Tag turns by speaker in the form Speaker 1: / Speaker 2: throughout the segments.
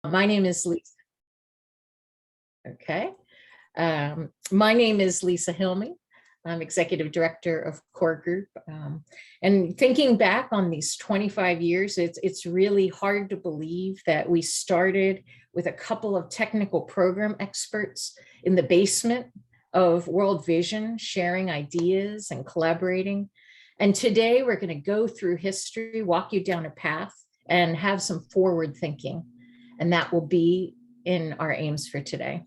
Speaker 1: My name is Lisa. Okay. My name is Lisa Hilmi. I'm Executive Director of Core Group. And thinking back on these 25 years, it's really hard to believe that we started with a couple of technical program experts in the basement of World Vision, sharing ideas and collaborating. And today we're going to go through history, walk you down a path, and have some forward thinking. And that will be in our aims for today.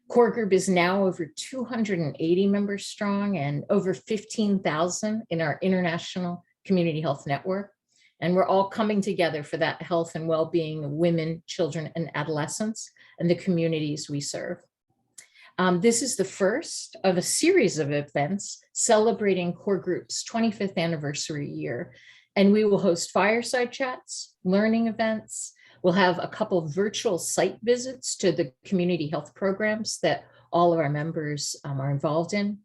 Speaker 1: Core Group is now over 280 members strong and over 15,000 in our international community health network. And we're all coming together for that health and well-being of women, children, and adolescents and the communities we serve. This is the first of a series of events celebrating Core Group's 25th anniversary year. And we will host fireside chats, learning events. We'll have a couple of virtual site visits to the community health programs that all of our members are involved in.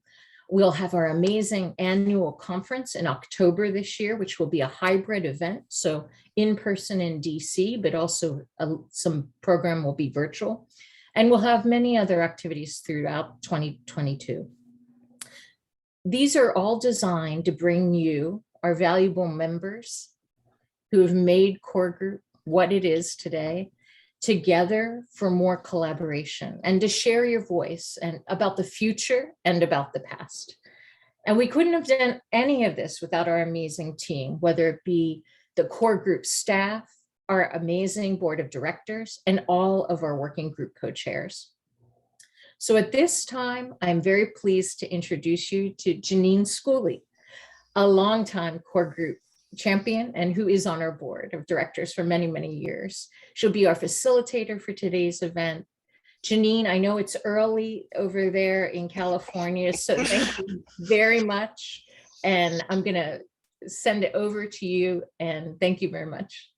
Speaker 1: We'll have our amazing annual conference in October this year, which will be a hybrid event. So in person in DC, but also some program will be virtual. And we'll have many other activities throughout 2022. These are all designed to bring you, our valuable members who have made Core Group what it is today, together for more collaboration and to share your voice and about the future and about the past. And we couldn't have done any of this without our amazing team, whether it be the Core Group staff, our amazing board of directors, and all of our working group co-chairs. So at this time, I'm very pleased to introduce you to Janine Schooley, a longtime Core Group champion and who is on our board of directors for many, many years. She'll be our facilitator for today's event. Janine, I know it's early over there in California, so thank you very much. And I'm gonna send it over to you, and thank you very much.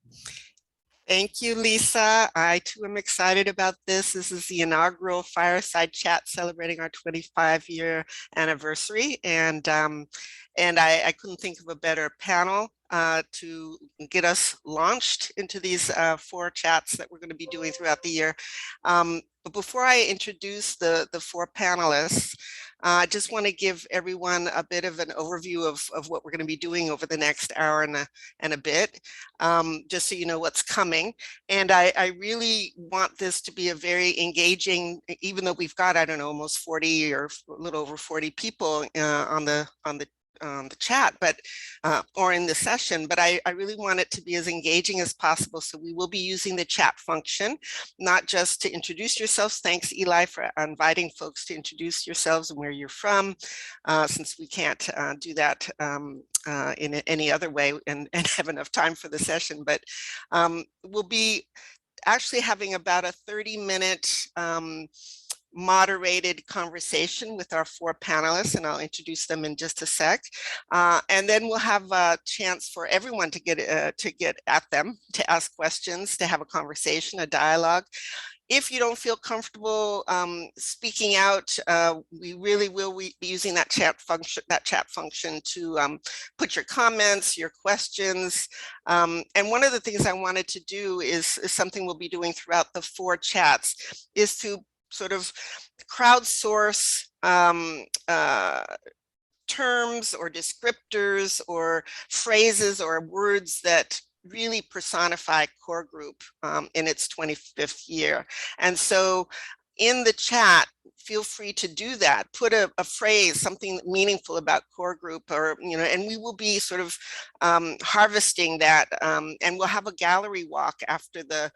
Speaker 2: Thank you, Lisa. I too am excited about this. This is the inaugural Fireside Chat celebrating our 25-year anniversary. And I couldn't think of a better panel to get us launched into these 4 chats that we're going to be doing throughout the year. But before I introduce the 4 panelists, I just want to give everyone a bit of an overview of what we're going to be doing over the next hour and a bit, just so you know what's coming. And I really want this to be a very engaging, even though we've got, I don't know, almost 40 or a little over 40 people on the chat, but or in the session, but I really want it to be as engaging as possible. So we will be using the chat function, not just to introduce yourselves. Thanks, Eli, for inviting folks to introduce yourselves and where you're from, since we can't do that in any other way and have enough time for the session. But we'll be actually having about a 30-minute moderated conversation with our 4 panelists, and I'll introduce them in just a sec. And then we'll have a chance for everyone to get at them, to ask questions, to have a conversation, a dialogue. If you don't feel comfortable speaking out, we really will be using that chat function to put your comments, your questions. And one of the things I wanted to do is something we'll be doing throughout the 4 chats, is to sort of crowdsource terms or descriptors or phrases or words that really personify Core Group in its 25th year. And so in the chat, feel free to do that. Put a phrase, something meaningful about Core Group, or, you know, and we will be sort of harvesting that, and we'll have a gallery walk after the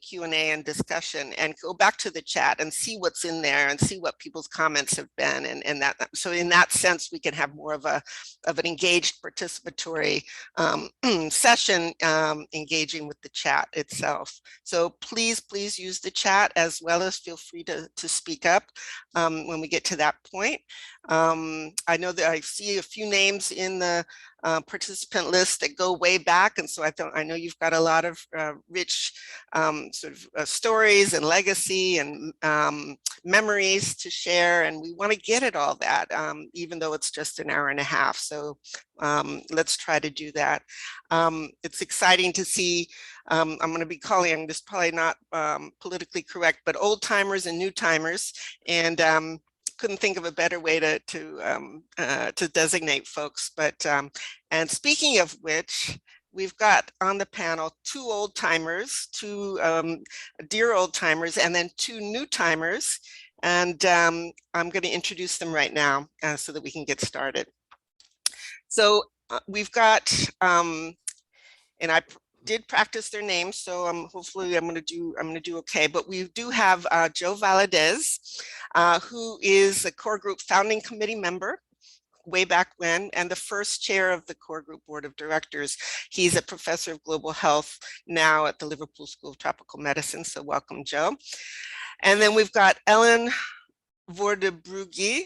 Speaker 2: Q&A and discussion, and go back to the chat and see what's in there and see what people's comments have been, and that, so in that sense we can have more of an engaged participatory session, engaging with the chat itself. So please use the chat, as well as feel free to speak up when we get to that point. I know that I see a few names in the participant lists that go way back. And so I know you've got a lot of rich stories and legacy and memories to share. And we want to get at all that, even though it's just an hour and a half. So let's try to do that. It's exciting to see, I'm going to be calling this probably not politically correct, but old timers and new timers. And couldn't think of a better way to designate folks. But and speaking of which, we've got on the panel two old timers, two dear old timers, and then two new timers. And I'm going to introduce them right now so that we can get started. So we've got, and I did practice their names, so hopefully I'm going to do okay. But we do have Joe Valadez, who is a core group founding committee member way back when, and the first chair of the core group board of directors. He's a professor of global health now at the Liverpool School of Tropical Medicine. So welcome, Joe. And then we've got Ellen Vor der Bruegge,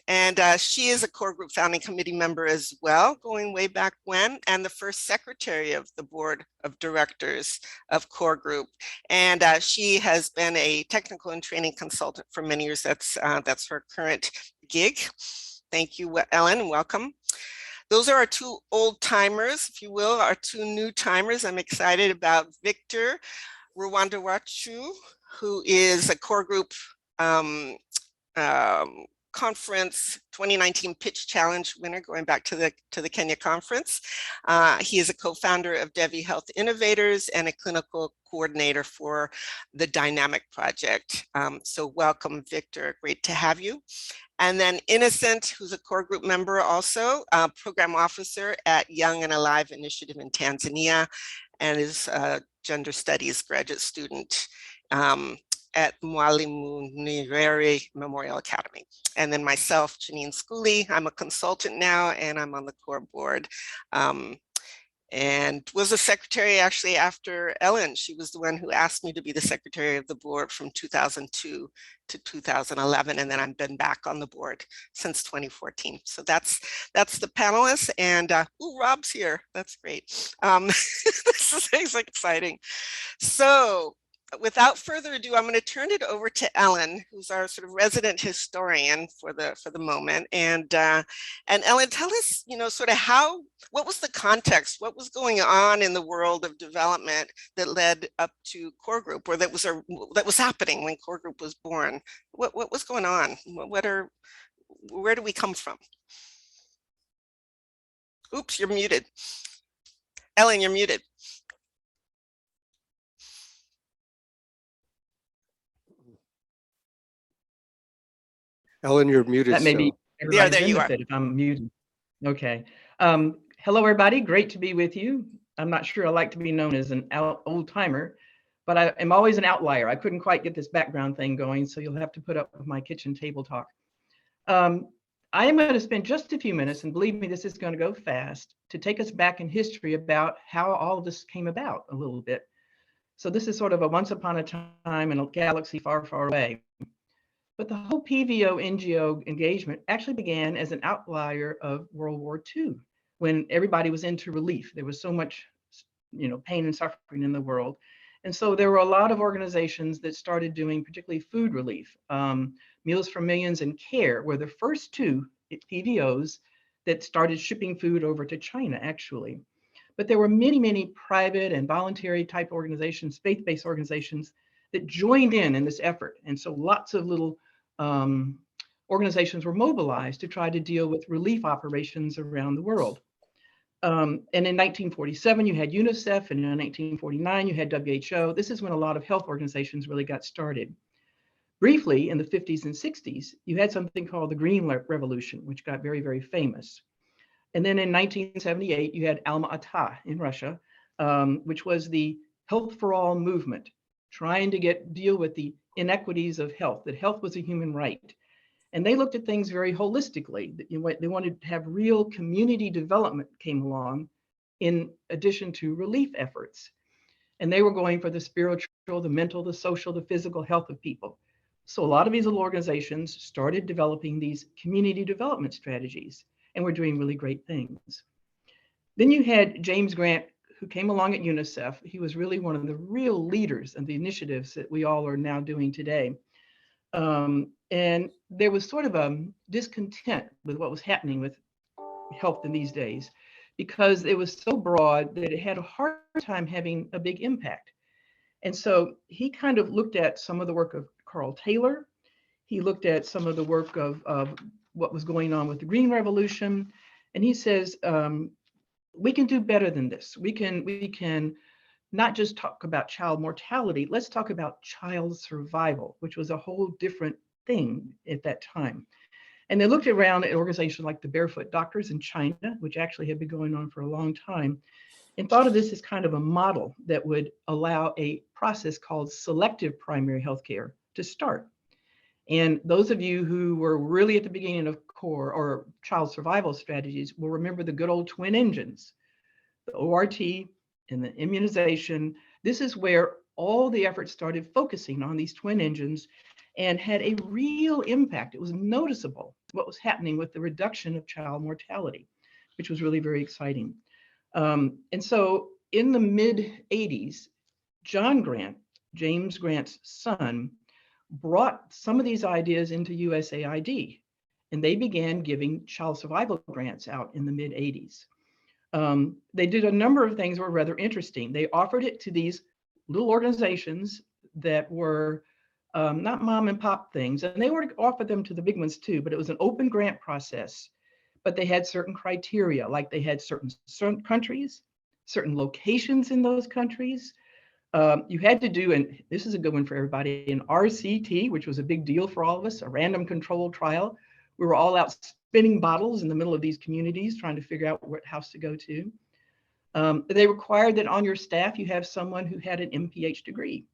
Speaker 2: and she is a core group founding committee member as well, going way back when, and the first secretary of the board of directors of core group. And she has been a technical and training consultant for many years. That's her current gig. Thank you, Ellen, and welcome. Those are our two old timers, if you will, our two new timers. I'm excited about Victor Rwandarwacu, who is a core group conference 2019 pitch challenge winner, going back to the Kenya conference. He is a co-founder of Devi Health Innovators and a clinical coordinator for the Dynamic Project. So welcome, Victor, great to have you. And then Innocent, who's a core group member also, program officer at Young and Alive Initiative in Tanzania, and is a gender studies graduate student at Mwalimu Nyerere Memorial Academy. And then myself, Janine Schooley, I'm a consultant now, and I'm on the core board. And was a secretary actually after Ellen. She was the one who asked me to be the secretary of the board from 2002 to 2011, and then I've been back on the board since 2014. So that's the panelists, and ooh, Rob's here. That's great. This is exciting. So without further ado, I'm going to turn it over to Ellen, who's our sort of resident historian for the moment. And Ellen, tell us, sort of what was the context? What was going on in the world of development that led up to core group, or that was happening when core group was born? What was going on? Where do we come from? Oops, you're muted. Ellen, you're muted.
Speaker 3: Ellen, you're muted.
Speaker 4: That may be
Speaker 2: there you are.
Speaker 4: If I'm muted. Okay. Hello, everybody. Great to be with you. I'm not sure I like to be known as an old timer, but I am always an outlier. I couldn't quite get this background thing going, so you'll have to put up with my kitchen table talk. I am going to spend just a few minutes, and believe me, this is going to go fast, to take us back in history about how all of this came about a little bit. So this is sort of a once upon a time in a galaxy far, far away. But the whole PVO NGO engagement actually began as an outlier of World War II, when everybody was into relief. There was so much, pain and suffering in the world. And so there were a lot of organizations that started doing particularly food relief. Meals for Millions and CARE were the first two PVOs that started shipping food over to China, actually. But there were many, many private and voluntary type organizations, faith-based organizations that joined in this effort. And so lots of little organizations were mobilized to try to deal with relief operations around the world. And in 1947, you had UNICEF, and in 1949, you had WHO. This is when a lot of health organizations really got started. Briefly, in the 50s and 60s, you had something called the Green Revolution, which got very, very famous. And then in 1978, you had Alma-Ata in Russia, which was the Health for All movement, trying to deal with the inequities of health, that health was a human right. And they looked at things very holistically. They wanted to have real community development came along in addition to relief efforts. And they were going for the spiritual, the mental, the social, the physical health of people. So a lot of these little organizations started developing these community development strategies, and were doing really great things. Then you had James Grant, who came along at UNICEF. He was really one of the real leaders of the initiatives that we all are now doing today. And there was sort of a discontent with what was happening with health in these days, because it was so broad that it had a hard time having a big impact. And so he kind of looked at some of the work of Carl Taylor. He looked at some of the work of what was going on with the Green Revolution. And he says, we can do better than this. We can not just talk about child mortality, let's talk about child survival, which was a whole different thing at that time. And they looked around at organizations like the Barefoot Doctors in China, which actually had been going on for a long time, and thought of this as kind of a model that would allow a process called selective primary healthcare to start. And those of you who were really at the beginning of core or child survival strategies will remember the good old twin engines, the ORT and the immunization. This is where all the efforts started focusing on these twin engines and had a real impact. It was noticeable what was happening with the reduction of child mortality, which was really very exciting. And so in the mid 80s, John Grant, James Grant's son, brought some of these ideas into USAID, and they began giving child survival grants out in the mid 80s. They did a number of things that were rather interesting. They offered it to these little organizations that were not mom and pop things, and they would offer them to the big ones too, but it was an open grant process. But they had certain criteria, like they had certain countries, certain locations in those countries. You had to do, and this is a good one for everybody, an RCT, which was a big deal for all of us, a random controlled trial. We were all out spinning bottles in the middle of these communities, trying to figure out what house to go to. They required that on your staff, you have someone who had an MPH degree.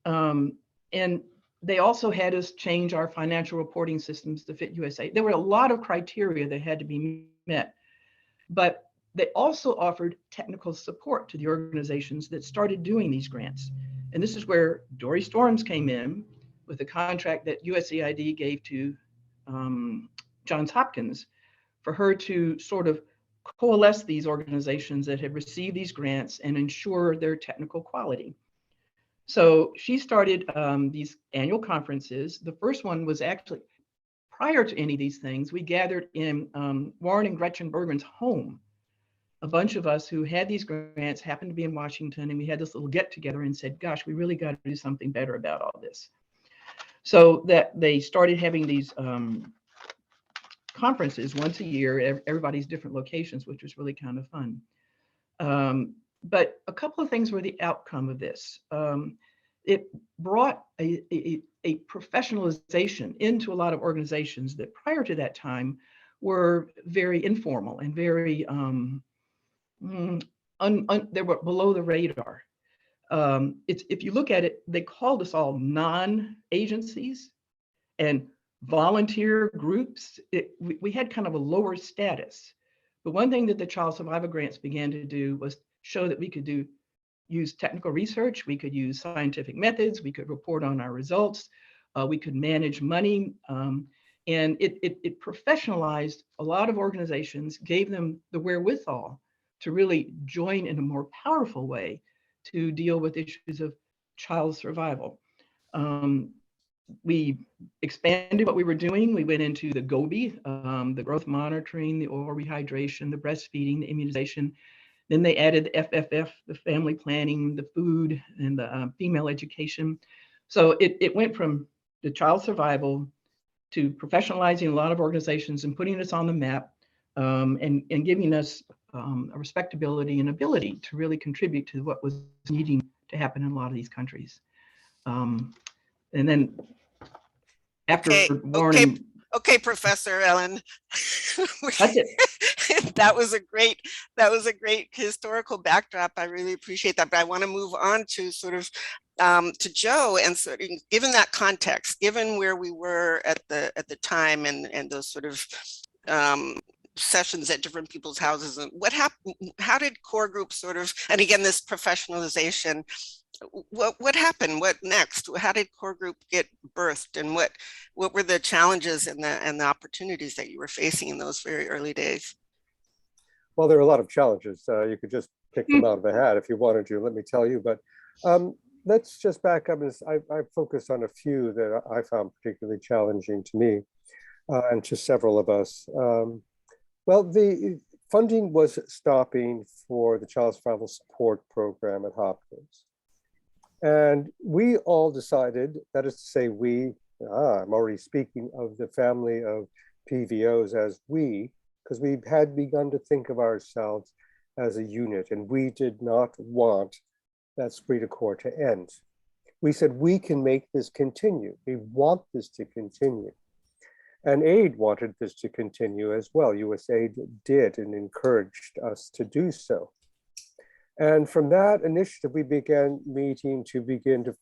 Speaker 4: And they also had us change our financial reporting systems to fit USA. There were a lot of criteria that had to be met, but they also offered technical support to the organizations that started doing these grants. And this is where Dory Storms came in with a contract that USAID gave to Johns Hopkins for her to sort of coalesce these organizations that had received these grants and ensure their technical quality. So she started these annual conferences. The first one was actually, prior to any of these things, we gathered in Warren and Gretchen Bergman's home. A bunch of us who had these grants happened to be in Washington, and we had this little get together and said, gosh, we really got to do something better about all this. So that they started having these conferences once a year, everybody's different locations, which was really kind of fun. But a couple of things were the outcome of this. It brought a professionalization into a lot of organizations that prior to that time were very informal and very, they were below the radar. If you look at it, they called us all non-agencies and volunteer groups. We had kind of a lower status. But one thing that the child survival grants began to do was show that we could use technical research, we could use scientific methods, we could report on our results, we could manage money, and it professionalized a lot of organizations, gave them the wherewithal to really join in a more powerful way to deal with issues of child survival. We expanded what we were doing. We went into the GOBI, the growth monitoring, the oral rehydration, the breastfeeding, the immunization. Then they added the FFF, the family planning, the food, and the female education. So it went from the child survival to professionalizing a lot of organizations and putting us on the map, and giving us a respectability and ability to really contribute to what was needing to happen in a lot of these countries. And then after Warren,
Speaker 2: okay, Professor Ellen.
Speaker 4: That's it.
Speaker 2: That was a great historical backdrop. I really appreciate that. But I want to move on to sort of to Joe, and sort of given that context, given where we were at the time, and those sort of sessions at different people's houses, and what happened? How did core groups sort of, and again, this professionalization, what happened? What next? How did core group get birthed, and what were the challenges and the opportunities that you were facing in those very early days?
Speaker 3: Well, there are a lot of challenges. You could just pick them out of a hat if you wanted to, let me tell you. But let's just back up. I focus on a few that I found particularly challenging to me and to several of us. Well, the funding was stopping for the Child Survival Support Program at Hopkins. And we all decided, that is to say I'm already speaking of the family of PVOs as we, because we had begun to think of ourselves as a unit, and we did not want that esprit de corps to end. We said, we can make this continue. We want this to continue. And AID wanted this to continue as well. USAID did and encouraged us to do so. And from that initiative, we began meeting to begin to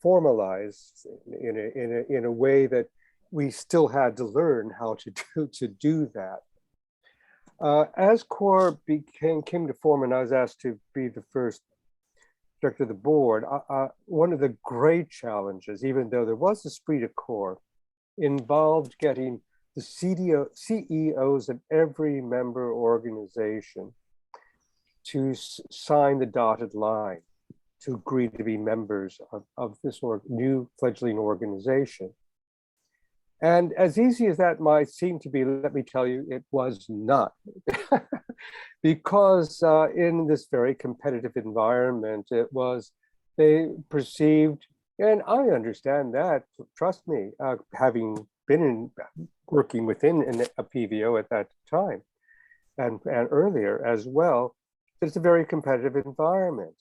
Speaker 3: formalize in a way that we still had to learn how to do that. As CORE came to form, and I was asked to be the first director of the board, one of the great challenges, even though there was esprit de corps, involved getting the CEOs of every member organization to sign the dotted line, to agree to be members of this new fledgling organization. And as easy as that might seem to be, let me tell you, it was not. Because in this very competitive environment, they perceived, and I understand that, trust me, having been working within a PVO at that time and earlier as well, it's a very competitive environment.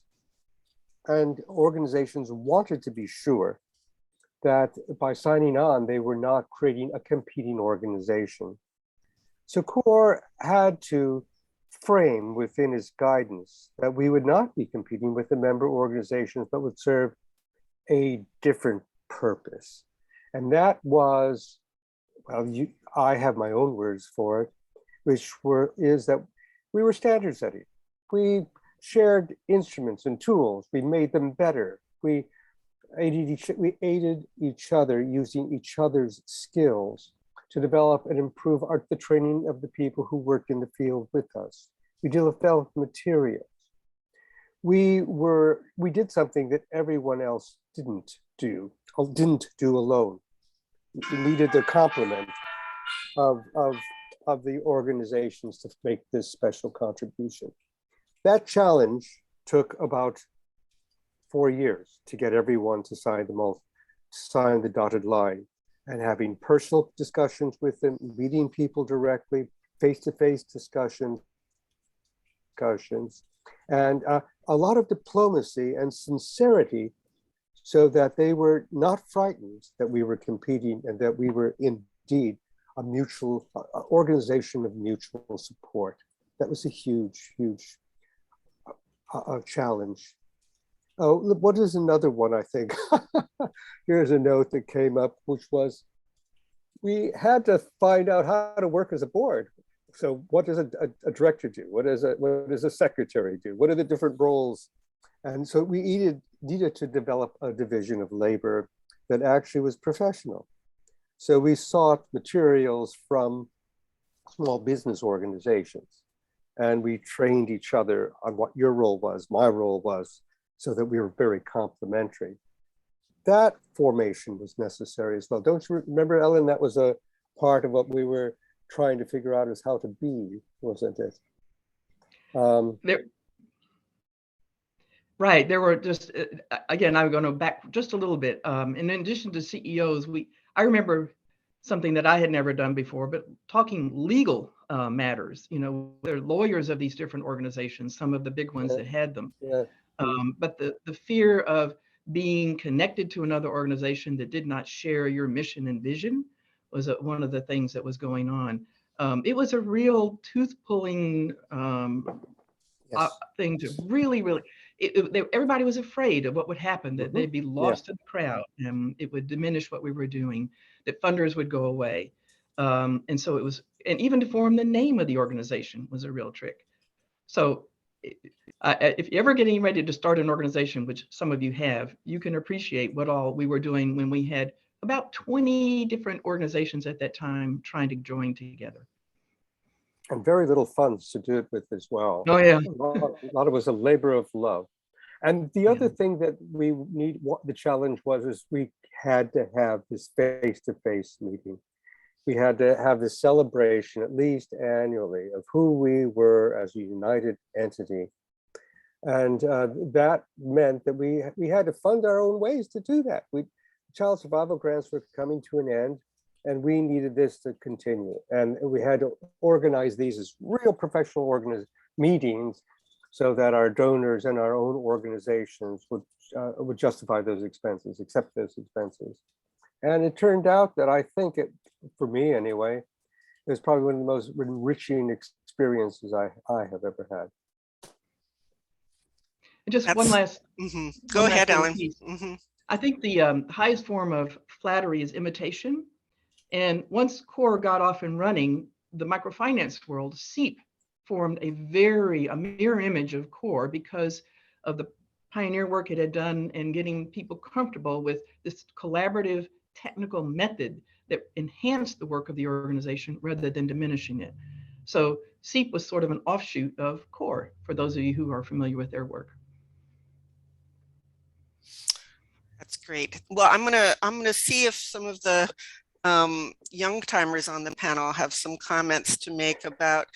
Speaker 3: And organizations wanted to be sure that by signing on, they were not creating a competing organization. So CORE had to frame within its guidance that we would not be competing with the member organizations, but would serve a different purpose. And that was, well, I have my own words for it, is that we were standard setting. We shared instruments and tools. We made them better. We aided each other using each other's skills to develop and improve the training of the people who worked in the field with us. We developed materials. We did something that everyone else didn't do alone. We needed the complement of the organizations to make this special contribution. That challenge took about 4 years to get everyone to sign the dotted line, and having personal discussions with them, meeting people directly, face-to-face discussions, and a lot of diplomacy and sincerity, so that they were not frightened that we were competing and that we were indeed a mutual organization of mutual support. That was a huge, huge challenge. Oh, what is another one, I think? Here's a note that came up, which was, we had to find out how to work as a board. So what does a director do? What does a secretary do? What are the different roles? And so we needed to develop a division of labor that actually was professional. So we sought materials from small business organizations, and we trained each other on what your role was, my role was, so that we were very complementary. That formation was necessary as well. Don't you remember, Ellen? That was a part of what we were trying to figure out, is how to be, wasn't it?
Speaker 4: Right, there were just, again, I'm going to back just a little bit. In addition to CEOs, I remember something that I had never done before, but talking legal matters. You know, they're lawyers of these different organizations, some of the big ones that had them.
Speaker 3: Yeah.
Speaker 4: But the fear of being connected to another organization that did not share your mission and vision was one of the things that was going on. It was a real tooth-pulling thing to really, everybody was afraid of what would happen, that they'd be lost in the crowd, and it would diminish what we were doing, that funders would go away. And so it was, and even to form the name of the organization was a real trick. So if you're ever getting ready to start an organization, which some of you have, you can appreciate what all we were doing when we had about 20 different organizations at that time trying to join together.
Speaker 3: and very little funds to do it with as well.
Speaker 4: Oh yeah.
Speaker 3: A lot of it was a labor of love. And the other thing that we need, what the challenge was, is we had to have this face-to-face meeting. We had to have this celebration, at least annually, of who we were as a united entity. And that meant that we had to fund our own ways to do that. Child survival grants were coming to an end, and we needed this to continue. And we had to organize these as real professional meetings so that our donors and our own organizations would justify those expenses, accept those expenses. And it turned out that I think for me anyway, it was probably one of the most enriching experiences I have ever had.
Speaker 4: And just one last.
Speaker 2: Go ahead, Ellen.
Speaker 4: I think the highest form of flattery is imitation. And once CORE got off and running, the microfinance world, CEAP, formed a mirror image of CORE because of the pioneer work it had done in getting people comfortable with this collaborative technical method that enhanced the work of the organization rather than diminishing it. So CEAP was sort of an offshoot of CORE, for those of you who are familiar with their work.
Speaker 2: That's great. Well, I'm gonna see if some of the young timers on the panel have some comments to make about,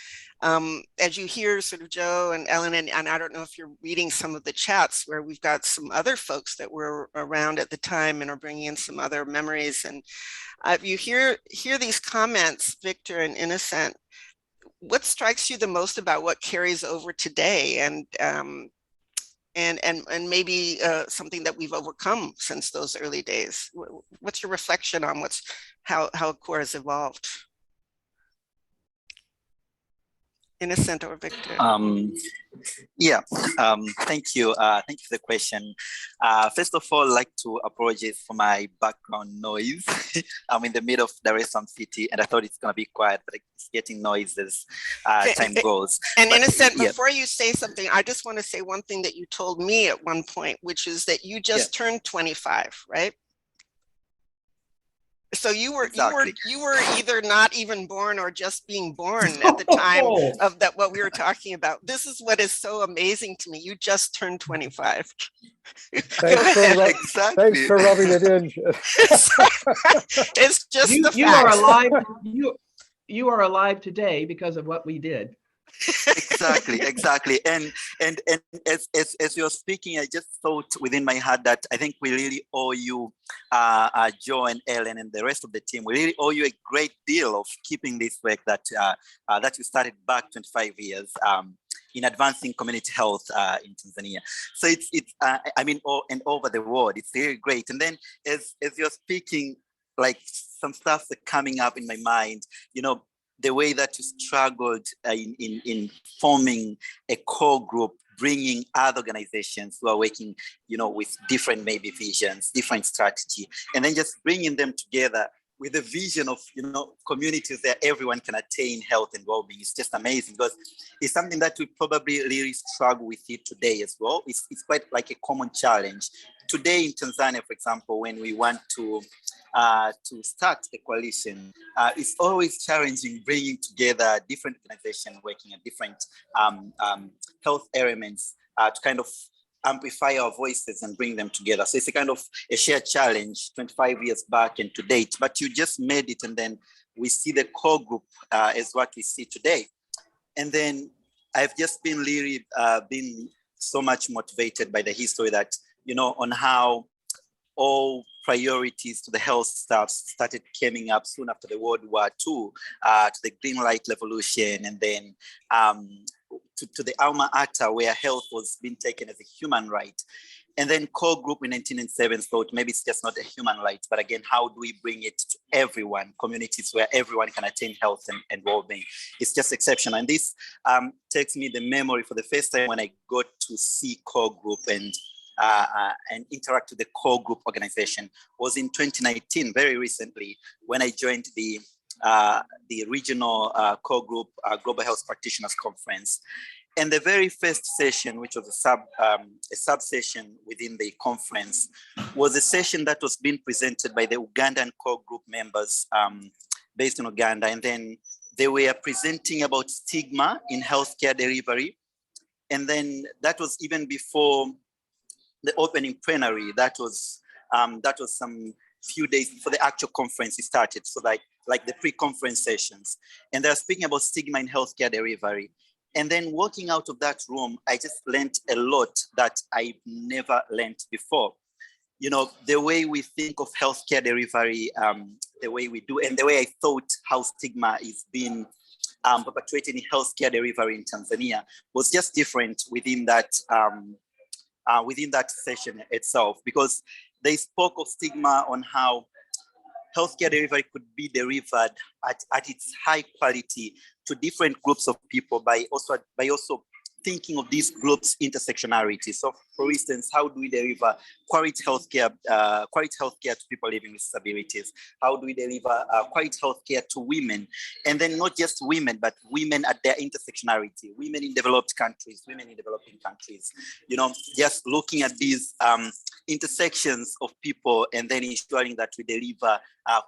Speaker 2: as you hear sort of Joe and Ellen, and I don't know if you're reading some of the chats where we've got some other folks that were around at the time and are bringing in some other memories. And if you hear these comments, Victor and Innocent, what strikes you the most about what carries over today, and maybe something that we've overcome since those early days? What's your reflection on how CORE has evolved? Innocent or Victor?
Speaker 5: Yeah, thank you. Thank you for the question. First of all, I'd like to apologize for my background noise. I'm in the middle of Adolescent city, and I thought it's going to be quiet, but it's getting noise as time goes.
Speaker 2: And Innocent, before you say something, I just want to say one thing that you told me at one point, which is that you just turned 25, right? So you were either not even born or just being born at the time of that what we were talking about. This is what is so amazing to me. You just turned 25.
Speaker 3: Thanks for rubbing it in.
Speaker 2: It's just
Speaker 4: you are alive. You are alive today because of what we did.
Speaker 5: Exactly. And as you're speaking, I just thought within my heart that I think we really owe you, Joe and Ellen and the rest of the team, we really owe you a great deal of keeping this work that you started back 25 years in advancing community health in Tanzania. So it's I mean, and over the world, it's really great. And then as you're speaking, like some stuff that's coming up in my mind, the way that you struggled in forming a core group, bringing other organizations who are working, with different maybe visions, different strategy, and then just bringing them together with a vision of, communities that everyone can attain health and well-being. It's just amazing because it's something that we probably really struggle with it today as well. It's quite like a common challenge. Today in Tanzania, for example, when we want to start a coalition, it's always challenging bringing together different organizations working at different health elements to kind of amplify our voices and bring them together. So it's a kind of a shared challenge 25 years back and to date, but you just made it, and then we see the core group as what we see today. And then I've just been really been so much motivated by the history that, on how all priorities to the health staff started coming up soon after the World War II, to the Green Light Revolution, and then to the Alma Ata, where health was being taken as a human right. And then core group in 1997 thought maybe it's just not a human right, but again, how do we bring it to everyone, communities where everyone can attain health and well-being? It's just exceptional. And this takes me the memory for the first time when I got to see core group and interact with the core group organization was in 2019, very recently, when I joined the regional core group Global Health Practitioners Conference. And the very first session, which was a sub-session within the conference, was a session that was being presented by the Ugandan core group members based in Uganda. And then they were presenting about stigma in healthcare delivery. And then that was even before the opening plenary. That was some few days before the actual conference started. So like the pre-conference sessions. And they're speaking about stigma in healthcare delivery. And then walking out of that room, I just learned a lot that I've never learned before. You know, the way we think of healthcare delivery, the way we do, and the way I thought how stigma is being perpetuated in healthcare delivery in Tanzania was just different within that session itself, because they spoke of stigma on how healthcare delivery could be delivered at its high quality to different groups of people by also thinking of these groups' intersectionality. So, for instance, how do we deliver quality healthcare to people living with disabilities? How do we deliver quality healthcare to women? And then not just women, but women at their intersectionality, women in developed countries, women in developing countries. You know, just looking at these intersections of people and then ensuring that we deliver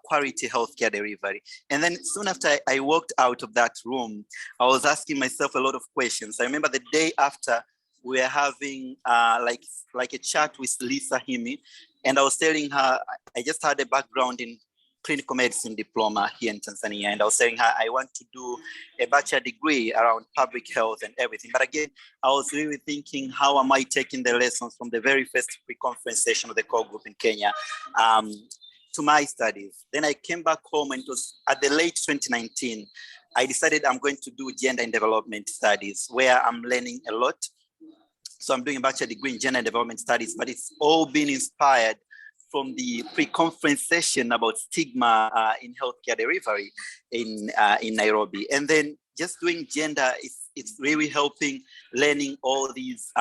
Speaker 5: quality healthcare delivery. And then soon after I walked out of that room, I was asking myself a lot of questions. I remember the day after we were having like a chat with Lisa Hilmi, and I was telling her, I just had a background in clinical medicine diploma here in Tanzania. And I was telling her, I want to do a bachelor degree around public health and everything. But again, I was really thinking, how am I taking the lessons from the very first pre-conference session of the core group in Kenya to my studies? Then I came back home, and it was at the late 2019, I decided I'm going to do gender and development studies, where I'm learning a lot. So I'm doing a bachelor degree in gender and development studies, but it's all been inspired from the pre-conference session about stigma in healthcare delivery in Nairobi. And then just doing gender, it's really helping learning all these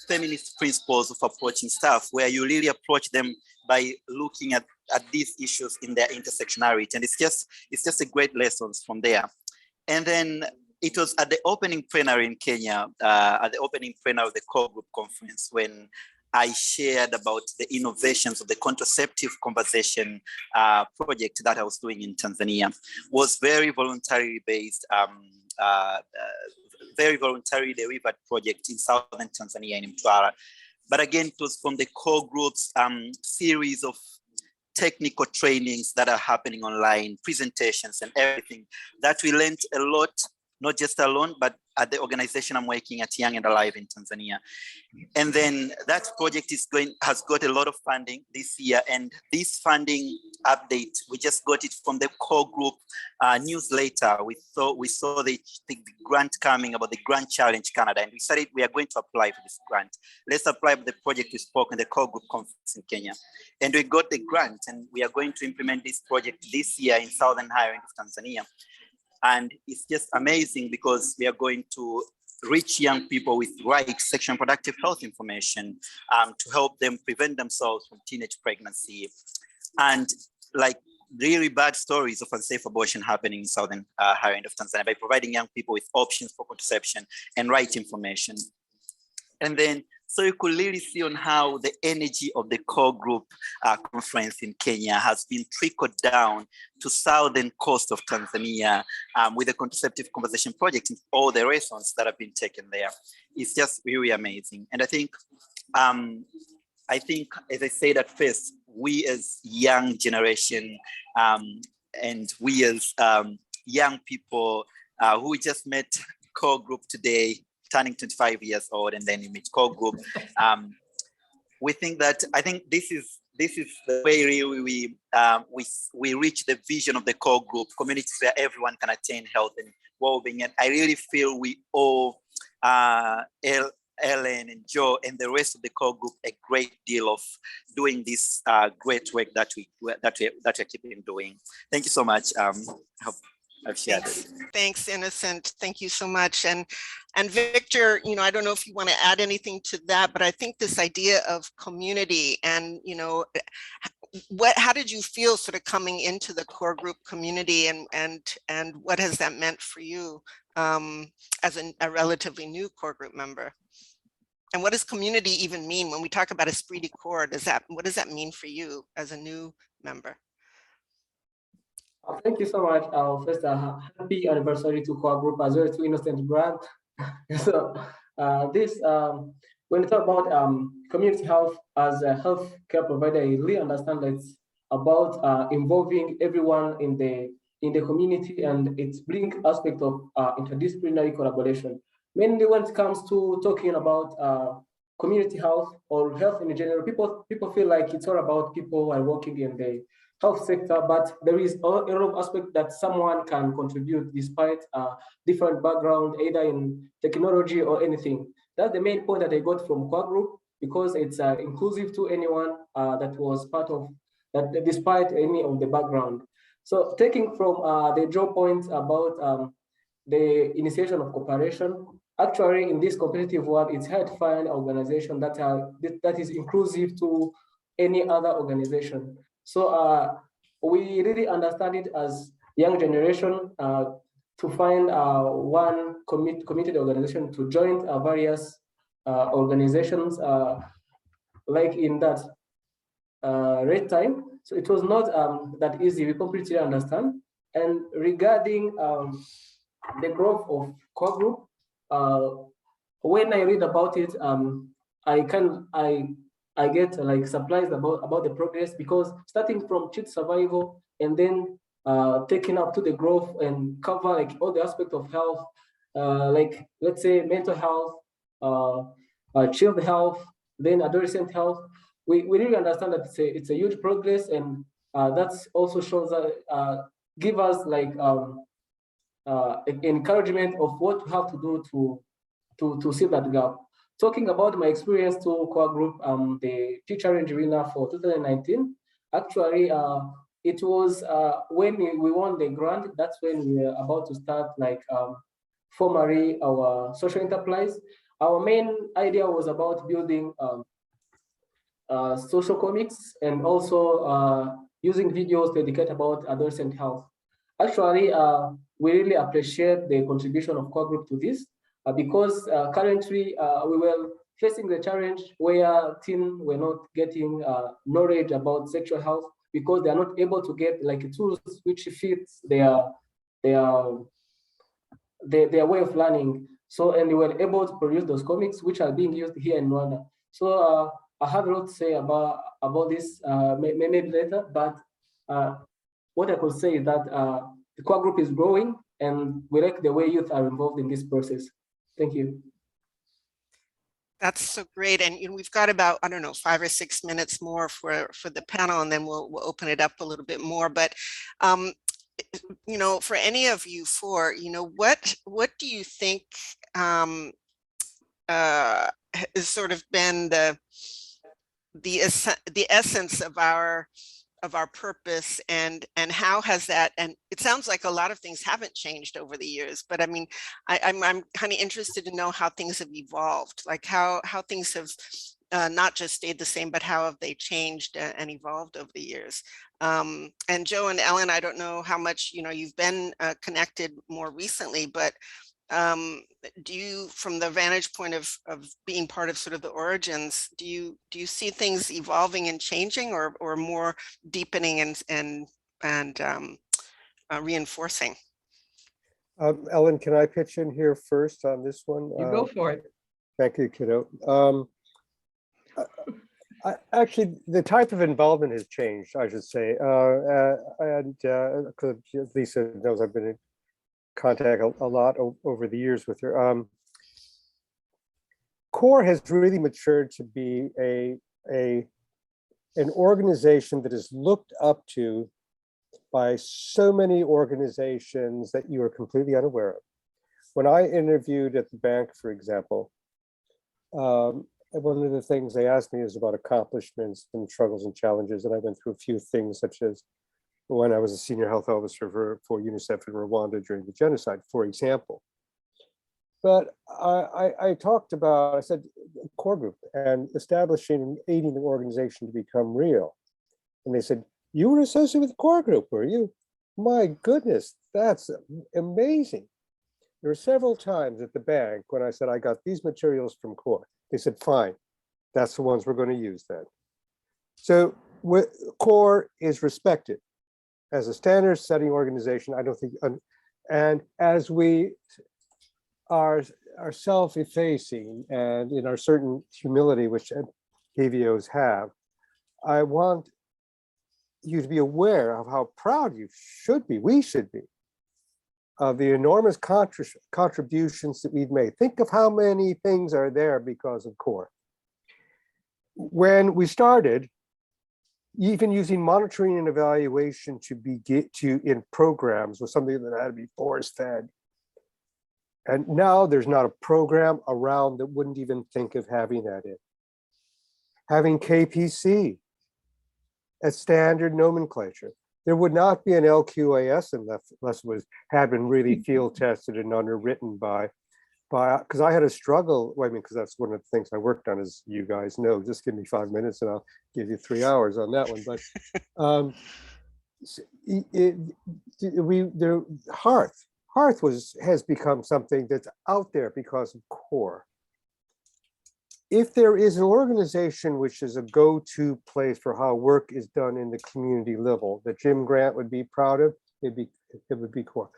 Speaker 5: feminist principles of approaching stuff, where you really approach them by looking at these issues in their intersectionality. And it's just a great lessons from there. And then it was at the opening plenary in Kenya, at the opening plenary of the core group conference, when I shared about the innovations of the contraceptive conversation project that I was doing in Tanzania. Was very voluntarily based, very voluntarily delivered project in southern Tanzania in Mtwara. But again, it was from the core group's series of technical trainings that are happening online, presentations and everything, that we learned a lot, not just alone, but at the organization I'm working at, Young and Alive in Tanzania. And then that project has got a lot of funding this year. And this funding update, we just got it from the core group newsletter. We saw the grant coming about the Grant Challenge Canada, and we decided we are going to apply for this grant. Let's apply for the project we spoke in the core group conference in Kenya. And we got the grant, and we are going to implement this project this year in southern higher end of Tanzania. And it's just amazing because we are going to reach young people with right sexual and reproductive health information to help them prevent themselves from teenage pregnancy and like really bad stories of unsafe abortion happening in southern higher end of Tanzania, by providing young people with options for contraception and right information. And then, so you could really see on how the energy of the core group conference in Kenya has been trickled down to southern coast of Tanzania with the contraceptive conversation project and all the lessons that have been taken there. It's just really amazing. And I think, as I said at first, we as young generation and we as young people who just met core group today, turning 25 years old, and then you meet core group. We think that, I think this is the way really we reach the vision of the core group, communities where everyone can attain health and well-being. And I really feel we owe Ellen and Joe and the rest of the core group a great deal of doing this great work that we're keeping doing. Thank you so much. I've shared it.
Speaker 2: Thanks, Innocent. Thank you so much. And Victor, I don't know if you want to add anything to that, but I think this idea of community and, how did you feel sort of coming into the core group community, and what has that meant for you as a relatively new core group member? And what does community even mean when we talk about esprit de corps? What does that mean for you as a new member?
Speaker 6: Thank you so much. First, happy anniversary to Core Group as well to Innocent Grant. So, when we talk about community health as a healthcare provider, I really understand that it's about involving everyone in the community, and it's bring aspect of interdisciplinary collaboration. Mainly when it comes to talking about community health or health in general, people feel like it's all about people who are working in the health sector, but there is a lot of aspect that someone can contribute despite different background, either in technology or anything. That's the main point that I got from Core Group, because it's inclusive to anyone that was part of that, despite any of the background. So taking from the draw point about the initiation of cooperation, actually in this competitive world, it's hard to find organization that is inclusive to any other organization. So we really understand it as young generation to find one committed organization to join various organizations like in that red time. So it was not that easy. We completely understand. And regarding the growth of Core Group, when I read about it, I get like surprised about the progress, because starting from cheat survival and then taking up to the growth and cover like all the aspects of health, like let's say mental health, child health, then adolescent health. We really understand that it's a huge progress, and that's also shows that give us like encouragement of what we have to do to seal that gap. Talking about my experience to Core Group, the Teach Challenge winner for 2019. Actually, it was when we won the grant. That's when we were about to start like formally our social enterprise. Our main idea was about building social comics and also using videos dedicated about adolescent health. Actually, we really appreciate the contribution of Core Group to this because currently we were facing the challenge where teens were not getting knowledge about sexual health because they are not able to get like tools which fits their way of learning. So, and we were able to produce those comics which are being used here in Rwanda. So I have a lot to say about this maybe later, but what I could say is that the Core Group is growing and we like the way youth are involved in this process. Thank you.
Speaker 2: That's so great. And we've got about, I don't know, 5 or 6 minutes more for the panel, and then we'll open it up a little bit more. But for any of you four, what do you think has sort of been the essence of our purpose, and how has that, and it sounds like a lot of things haven't changed over the years, but I mean, I'm kind of interested to know how things have evolved, like how things have not just stayed the same, but how have they changed and evolved over the years. And Joe and Ellen, I don't know how much you've been connected more recently, but do you, from the vantage point of being part of sort of the origins, do you see things evolving and changing, or more deepening and reinforcing?
Speaker 3: Ellen, can I pitch in here first on this one?
Speaker 4: You go for it.
Speaker 3: Thank you, kiddo. Actually, the type of involvement has changed, I should say. And Lisa knows I've been in contact a lot over the years with her. CORE has really matured to be an organization that is looked up to by so many organizations that you are completely unaware of. When I interviewed at the bank, for example, one of the things they asked me is about accomplishments and struggles and challenges, and I went through a few things, such as when I was a senior health officer for UNICEF in Rwanda during the genocide, for example. But I talked about, I said, Core Group and establishing and aiding the organization to become real. And they said, you were associated with the Core Group, were you? My goodness, that's amazing. There were several times at the bank when I said, I got these materials from CORE. They said, fine, that's the ones we're going to use then. So CORE is respected. as a standard setting organization, I don't think, and as we are self-effacing and in our certain humility, which KVOs have, I want you to be aware of how proud you should be, we should be, of the enormous contributions that we've made. Think of how many things are there because of CORE. When we started, even using monitoring and evaluation in programs was something that had to be force-fed. And now there's not a program around that wouldn't even think of having that in. Having KPC as standard nomenclature. There would not be an LQAS unless it had been really field tested and underwritten by, because I had a struggle, I mean, because that's one of the things I worked on, as you guys know. Just give me 5 minutes and I'll give you 3 hours on that one. But Hearth has become something that's out there because of CORE. If there is an organization which is a go-to place for how work is done in the community level that Jim Grant would be proud of, it would be CORE.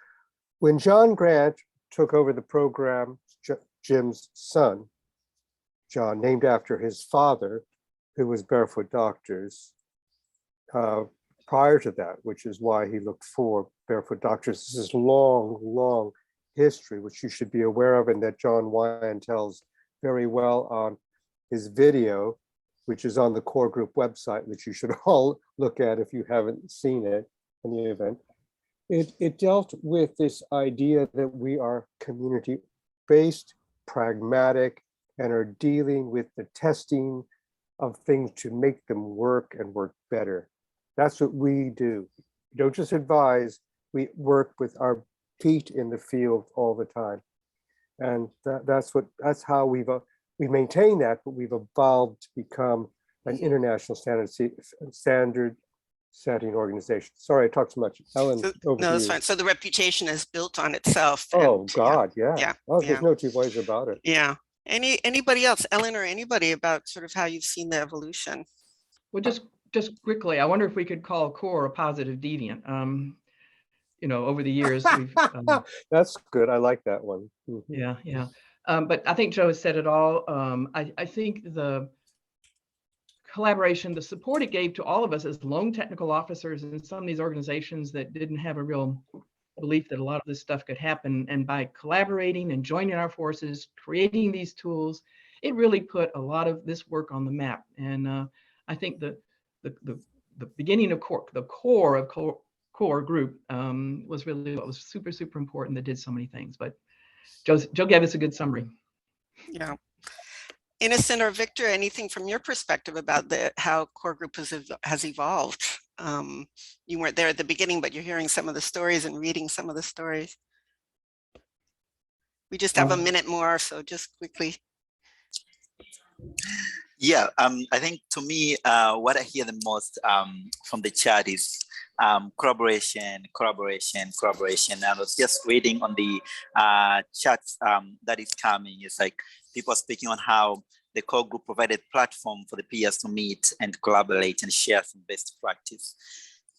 Speaker 3: When John Grant took over the program, Jim's son, John, named after his father, who was Barefoot Doctors, prior to that, which is why he looked for Barefoot Doctors. This is long, long history, which you should be aware of, and that John Wyan tells very well on his video, which is on the Core Group website, which you should all look at if you haven't seen it in the event. It dealt with this idea that we are community-based, pragmatic, and are dealing with the testing of things to make them work and work better. That's what we do. We don't just advise, we work with our feet in the field all the time. And that's how we maintain that, but we've evolved to become an international standard setting organization. Sorry, I talked too much. Ellen, over
Speaker 2: no,
Speaker 3: to
Speaker 2: that's
Speaker 3: you.
Speaker 2: fine. So the reputation is built on itself.
Speaker 3: Oh
Speaker 2: and,
Speaker 3: God, yeah.
Speaker 2: Yeah.
Speaker 3: Oh, there's no two ways about it.
Speaker 2: Yeah. Anybody else, Ellen, or anybody, about sort of how you've seen the evolution?
Speaker 4: Well, just quickly, I wonder if we could call CORE a positive deviant. You know, over the years, we've.
Speaker 3: That's good. I like that one.
Speaker 4: Yeah, yeah. But I think Joe has said it all. I think the collaboration, the support it gave to all of us as lone technical officers in some of these organizations that didn't have a real belief that a lot of this stuff could happen. And by collaborating and joining our forces, creating these tools, it really put a lot of this work on the map. And I think the beginning of CORE, the core of core group was really what was super, super important that did so many things. But Joe gave us a good summary.
Speaker 2: Yeah. Innocent or Victor, anything from your perspective about how core group has evolved? You weren't there at the beginning, but you're hearing some of the stories and reading some of the stories. We just have a minute more, so just quickly.
Speaker 5: Yeah, I think to me, what I hear the most from the chat is collaboration. And I was just reading on the chats that is coming. It's like people are speaking on how the core group provided platform for the peers to meet and collaborate and share some best practice.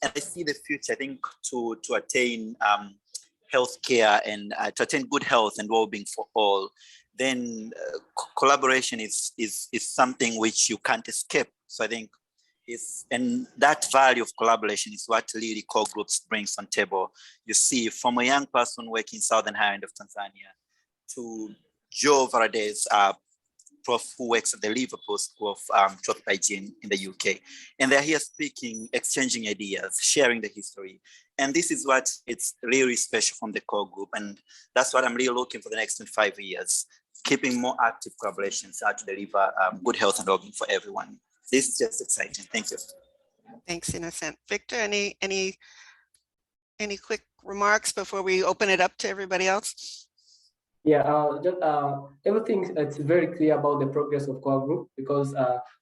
Speaker 5: And I see the future, I think, to attain healthcare and to attain good health and well-being for all, then collaboration is something which you can't escape. So I think and that value of collaboration is what really core groups brings on table. You see, from a young person working in Southern Highland of Tanzania to Joe Valadez, prof who works at the Liverpool School of Tropical Hygiene in the UK. And they're here speaking, exchanging ideas, sharing the history. And this is what it's really special from the core group. And that's what I'm really looking for the next 25 years, keeping more active collaborations to deliver good health and well-being for everyone. This is just exciting. Thank you.
Speaker 2: Thanks, Innocent. Victor, any quick remarks before we open it up to everybody else?
Speaker 6: Yeah, everything it's very clear about the progress of core group, because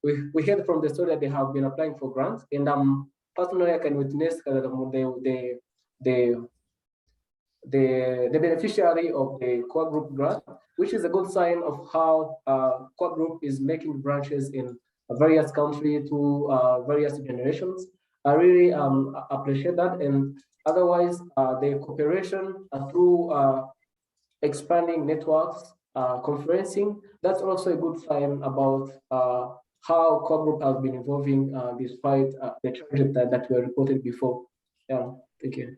Speaker 6: we heard from the story that they have been applying for grants, and personally I can witness the beneficiary of the core group grant, which is a good sign of how core group is making branches in various countries to various generations. I really appreciate that. And otherwise, the cooperation through expanding networks, conferencing, that's also a good sign about how core group has been evolving despite the challenges that were reported before. Yeah, thank you.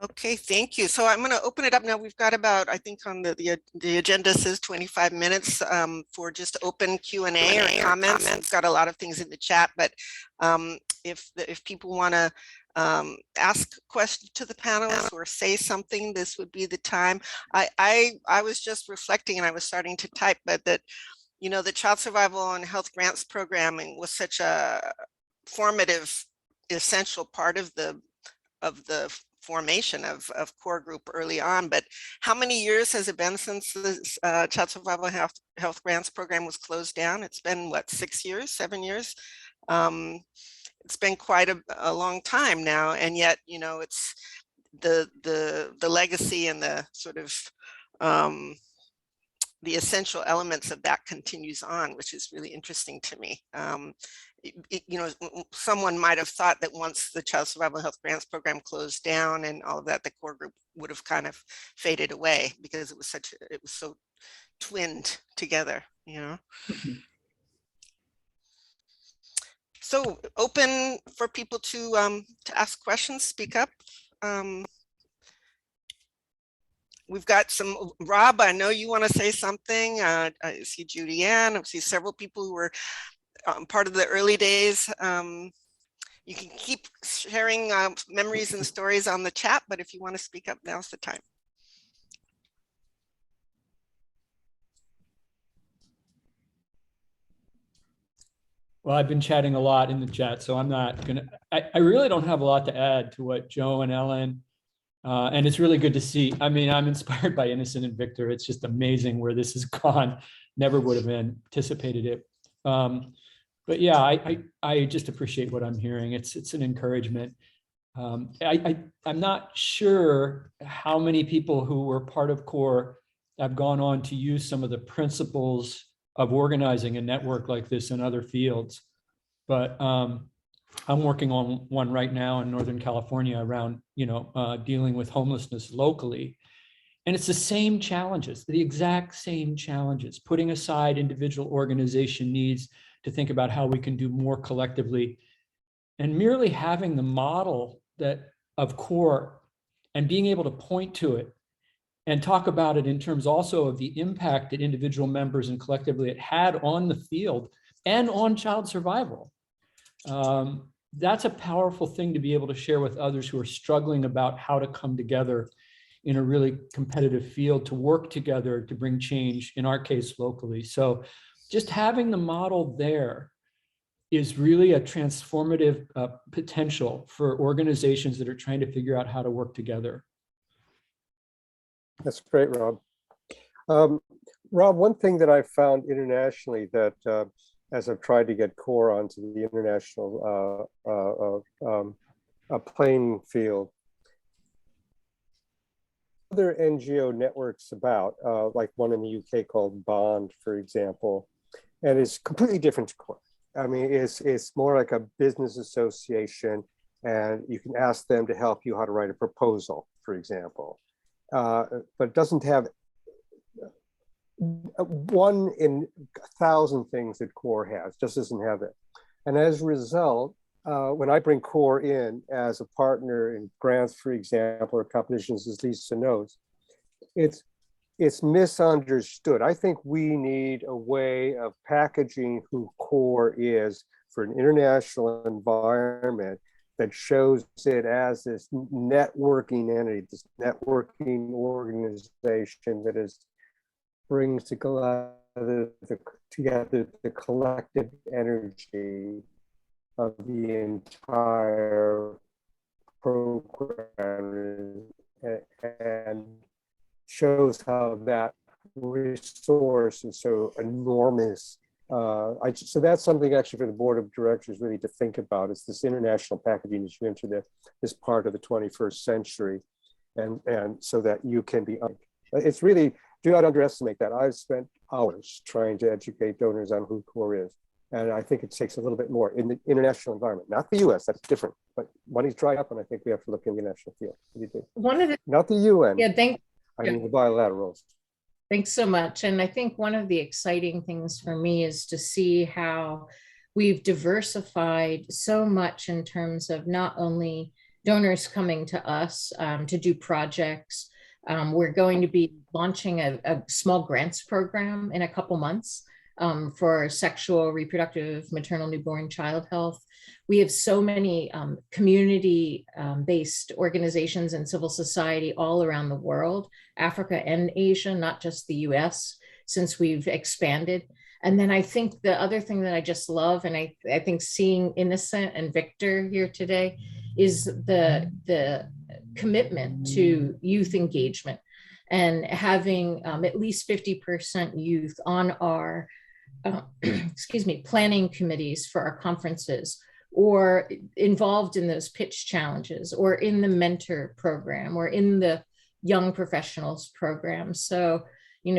Speaker 2: Okay, thank you. So I'm going to open it up now. We've got about, I think on the agenda says 25 minutes for just open Q&A or comments. We've got a lot of things in the chat, but if people want to ask questions to the panelists or say something, this would be the time. I was just reflecting and I was starting to type, but that, you know, the Child Survival and Health Grants Programming was such a formative, essential part of the formation of core group early on. But how many years has it been since the Child Survival Health Grants Program was closed down? It's been what, 6 years, 7 years? It's been quite a long time now, and yet, you know, it's the legacy and the sort of the essential elements of that continues on, which is really interesting to me. You know, someone might have thought that once the Child Survival Health Grants Program closed down and all of that, the core group would have kind of faded away because it was so twinned together, you know. So open for people to ask questions, speak up. We've got some, Rob, I know you want to say something. I see Judy Ann, I see several people who were part of the early days. You can keep sharing memories and stories on the chat, but if you want to speak up, now's the time.
Speaker 7: Well, I've been chatting a lot in the chat, so I'm not gonna, I really don't have a lot to add to what Joe and Ellen, and it's really good to see. I mean, I'm inspired by Innocent and Victor. It's just amazing where this has gone. Never would have anticipated it. But yeah, I just appreciate what I'm hearing. It's an encouragement. I'm not sure how many people who were part of CORE have gone on to use some of the principles of organizing a network like this in other fields. But I'm working on one right now in Northern California around, you know, dealing with homelessness locally. And it's the same challenges, the exact same challenges, putting aside individual organization needs to think about how we can do more collectively, and merely having the model that of CORE and being able to point to it and talk about it in terms also of the impact that individual members and collectively it had on the field and on child survival. That's a powerful thing to be able to share with others who are struggling about how to come together in a really competitive field to work together to bring change, in our case, locally. So just having the model there is really a transformative potential for organizations that are trying to figure out how to work together.
Speaker 3: That's great, Rob. Rob, one thing that I've found internationally that as I've tried to get CORE onto the international playing field, other NGO networks about, like one in the UK called Bond, for example, and it's completely different to CORE. I mean, it's more like a business association, and you can ask them to help you how to write a proposal, for example. But it doesn't have 1 in 1,000 things that CORE has, just doesn't have it. And as a result, when I bring CORE in as a partner in grants, for example, or competitions, as Lisa knows, it's misunderstood. I think we need a way of packaging who CORE is for an international environment that shows it as this networking entity, this networking organization that brings together the collective energy of the entire program and shows how that resource is so enormous. So that's something actually for the board of directors really to think about, is this international packaging as you enter this part of the 21st century, and so that you can be, it's really, do not underestimate that. I've spent hours trying to educate donors on who CORE is. And I think it takes a little bit more in the international environment, not the US, that's different, but money's dried up and I think we have to look in the international field. What do you think?
Speaker 1: One of the,
Speaker 3: Not the UN,
Speaker 1: yeah,
Speaker 3: I mean the bilaterals.
Speaker 1: thanks so much. And I think one of the exciting things for me is to see how we've diversified so much in terms of not only donors coming to us to do projects. We're going to be launching a small grants program in a couple months for sexual, reproductive, maternal, newborn, child health. We have so many community-based organizations and civil society all around the world, Africa and Asia, not just the US, since we've expanded. And then I think the other thing that I just love, and I think seeing Innocent and Victor here today, is the commitment to youth engagement and having at least 50% youth on our planning committees for our conferences, or involved in those pitch challenges, or in the mentor program, or in the young professionals program. So,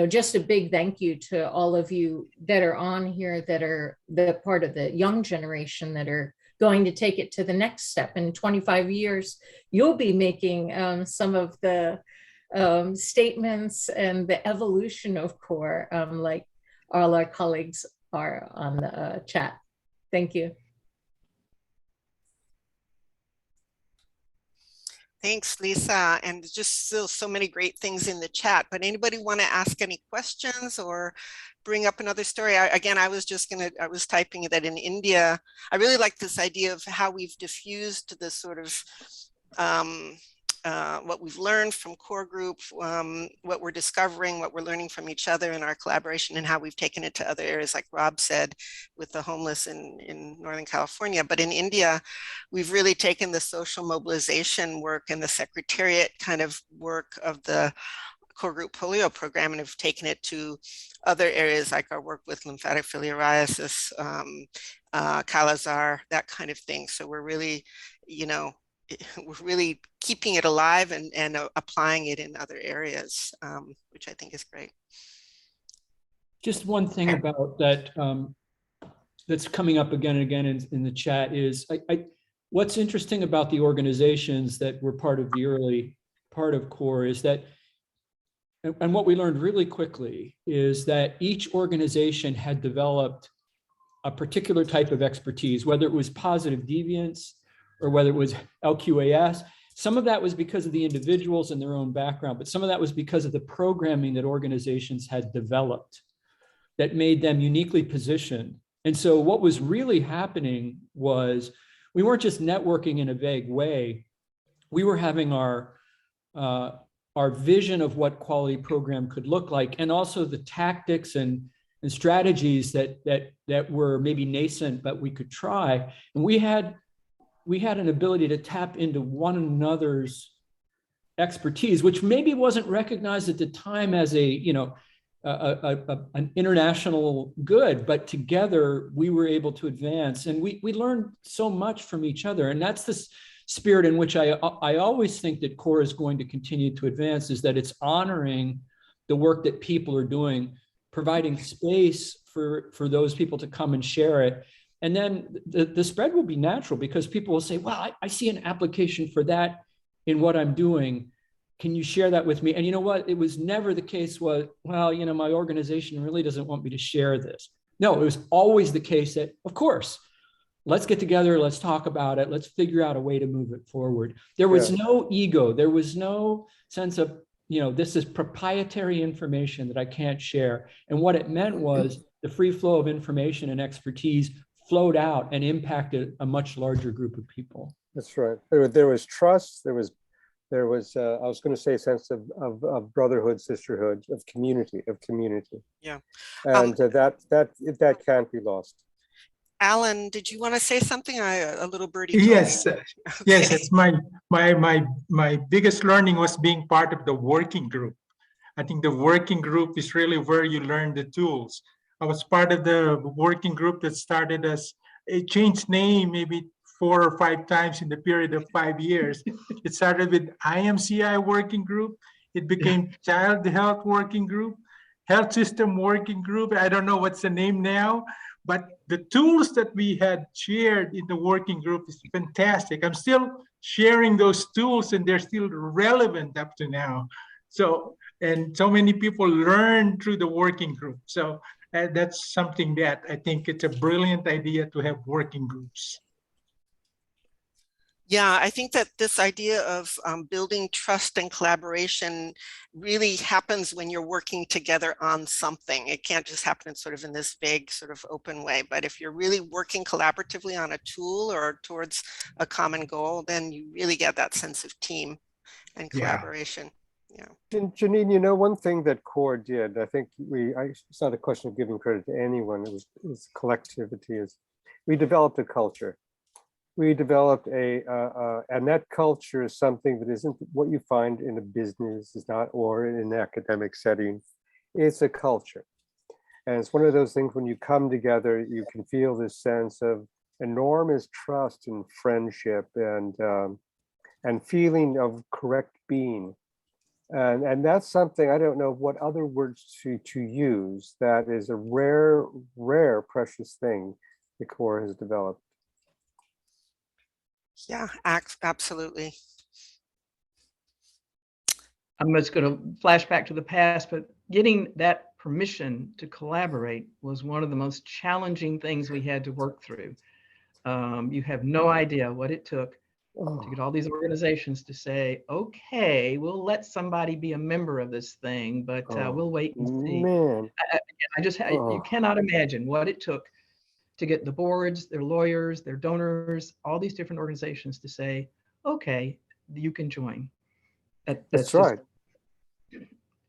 Speaker 1: just a big thank you to all of you that are on here, that are the part of the young generation that are going to take it to the next step. In 25 years, you'll be making some of the statements and the evolution of CORE, like all our colleagues are on the chat. Thank you.
Speaker 2: Thanks, Lisa. And just still so many great things in the chat, but anybody want to ask any questions or bring up another story? I was typing that in India, I really like this idea of how we've diffused the sort of what we've learned from core group, what we're discovering, what we're learning from each other in our collaboration, and how we've taken it to other areas, like Rob said, with the homeless in Northern California. But in India, we've really taken the social mobilization work and the secretariat kind of work of the core group polio program and have taken it to other areas, like our work with lymphatic filariasis, Kala-Azar, that kind of thing. So we're really, we're really keeping it alive and applying it in other areas, which I think is great.
Speaker 7: Just one thing about that that's coming up again and again in the chat is what's interesting about the organizations that were part of the early part of CORE is that, and what we learned really quickly is that each organization had developed a particular type of expertise, whether it was positive deviance or whether it was LQAS. Some of that was because of the individuals and their own background, but some of that was because of the programming that organizations had developed that made them uniquely positioned. And so what was really happening was we weren't just networking in a vague way. We were having our vision of what quality program could look like, and also the tactics and strategies that were maybe nascent, but we could try. And we had an ability to tap into one another's expertise, which maybe wasn't recognized at the time as an international good, but together we were able to advance, and we learned so much from each other. And that's the spirit in which I always think that CORE is going to continue to advance, is that it's honoring the work that people are doing, providing space for those people to come and share it. And then the spread will be natural, because people will say, well, I see an application for that in what I'm doing. Can you share that with me? And you know what? It was never the case my organization really doesn't want me to share this. No, it was always the case that, of course, let's get together, let's talk about it, let's figure out a way to move it forward. There was no ego. There was no sense of, this is proprietary information that I can't share. And what it meant was the free flow of information and expertise flowed out and impacted a much larger group of people.
Speaker 3: That's right. There was trust. There was I was going to say, a sense of brotherhood, sisterhood, of community.
Speaker 2: Yeah.
Speaker 3: And that can't be lost.
Speaker 2: Alan, did you want to say something? A little birdie.
Speaker 8: Yes,
Speaker 2: okay.
Speaker 8: Yes. It's my biggest learning was being part of the working group. I think the working group is really where you learn the tools. I was part of the working group that started as it changed name maybe 4 or 5 times in the period of 5 years. It started with IMCI working group. It became Child Health Working Group, Health System Working Group. I don't know what's the name now, but the tools that we had shared in the working group is fantastic. I'm still sharing those tools and they're still relevant up to now. So, and so many people learn through the working group. So that's something that I think it's a brilliant idea to have working groups.
Speaker 2: Yeah, I think that this idea of building trust and collaboration really happens when you're working together on something. It can't just happen in sort of in this vague sort of open way, but if you're really working collaboratively on a tool or towards a common goal, then you really get that sense of team and collaboration. Yeah.
Speaker 3: Janine, you know, one thing that CORE did, I think it's not a question of giving credit to anyone, it was collectivity, is we developed a culture. We developed and that culture is something that isn't what you find in a business, is not, or in an academic setting. It's a culture. And it's one of those things when you come together, you can feel this sense of enormous trust and friendship and feeling of correct being. And that's something, I don't know what other words to use, that is a rare, precious thing the CORE has developed.
Speaker 2: Yeah, absolutely.
Speaker 4: I'm just going to flash back to the past, but getting that permission to collaborate was one of the most challenging things we had to work through. You have no idea what it took to get all these organizations to say, okay, we'll let somebody be a member of this thing, but we'll wait and see.
Speaker 3: Man.
Speaker 4: You cannot imagine what it took to get the boards, their lawyers, their donors, all these different organizations to say, okay, you can join.
Speaker 3: That's right.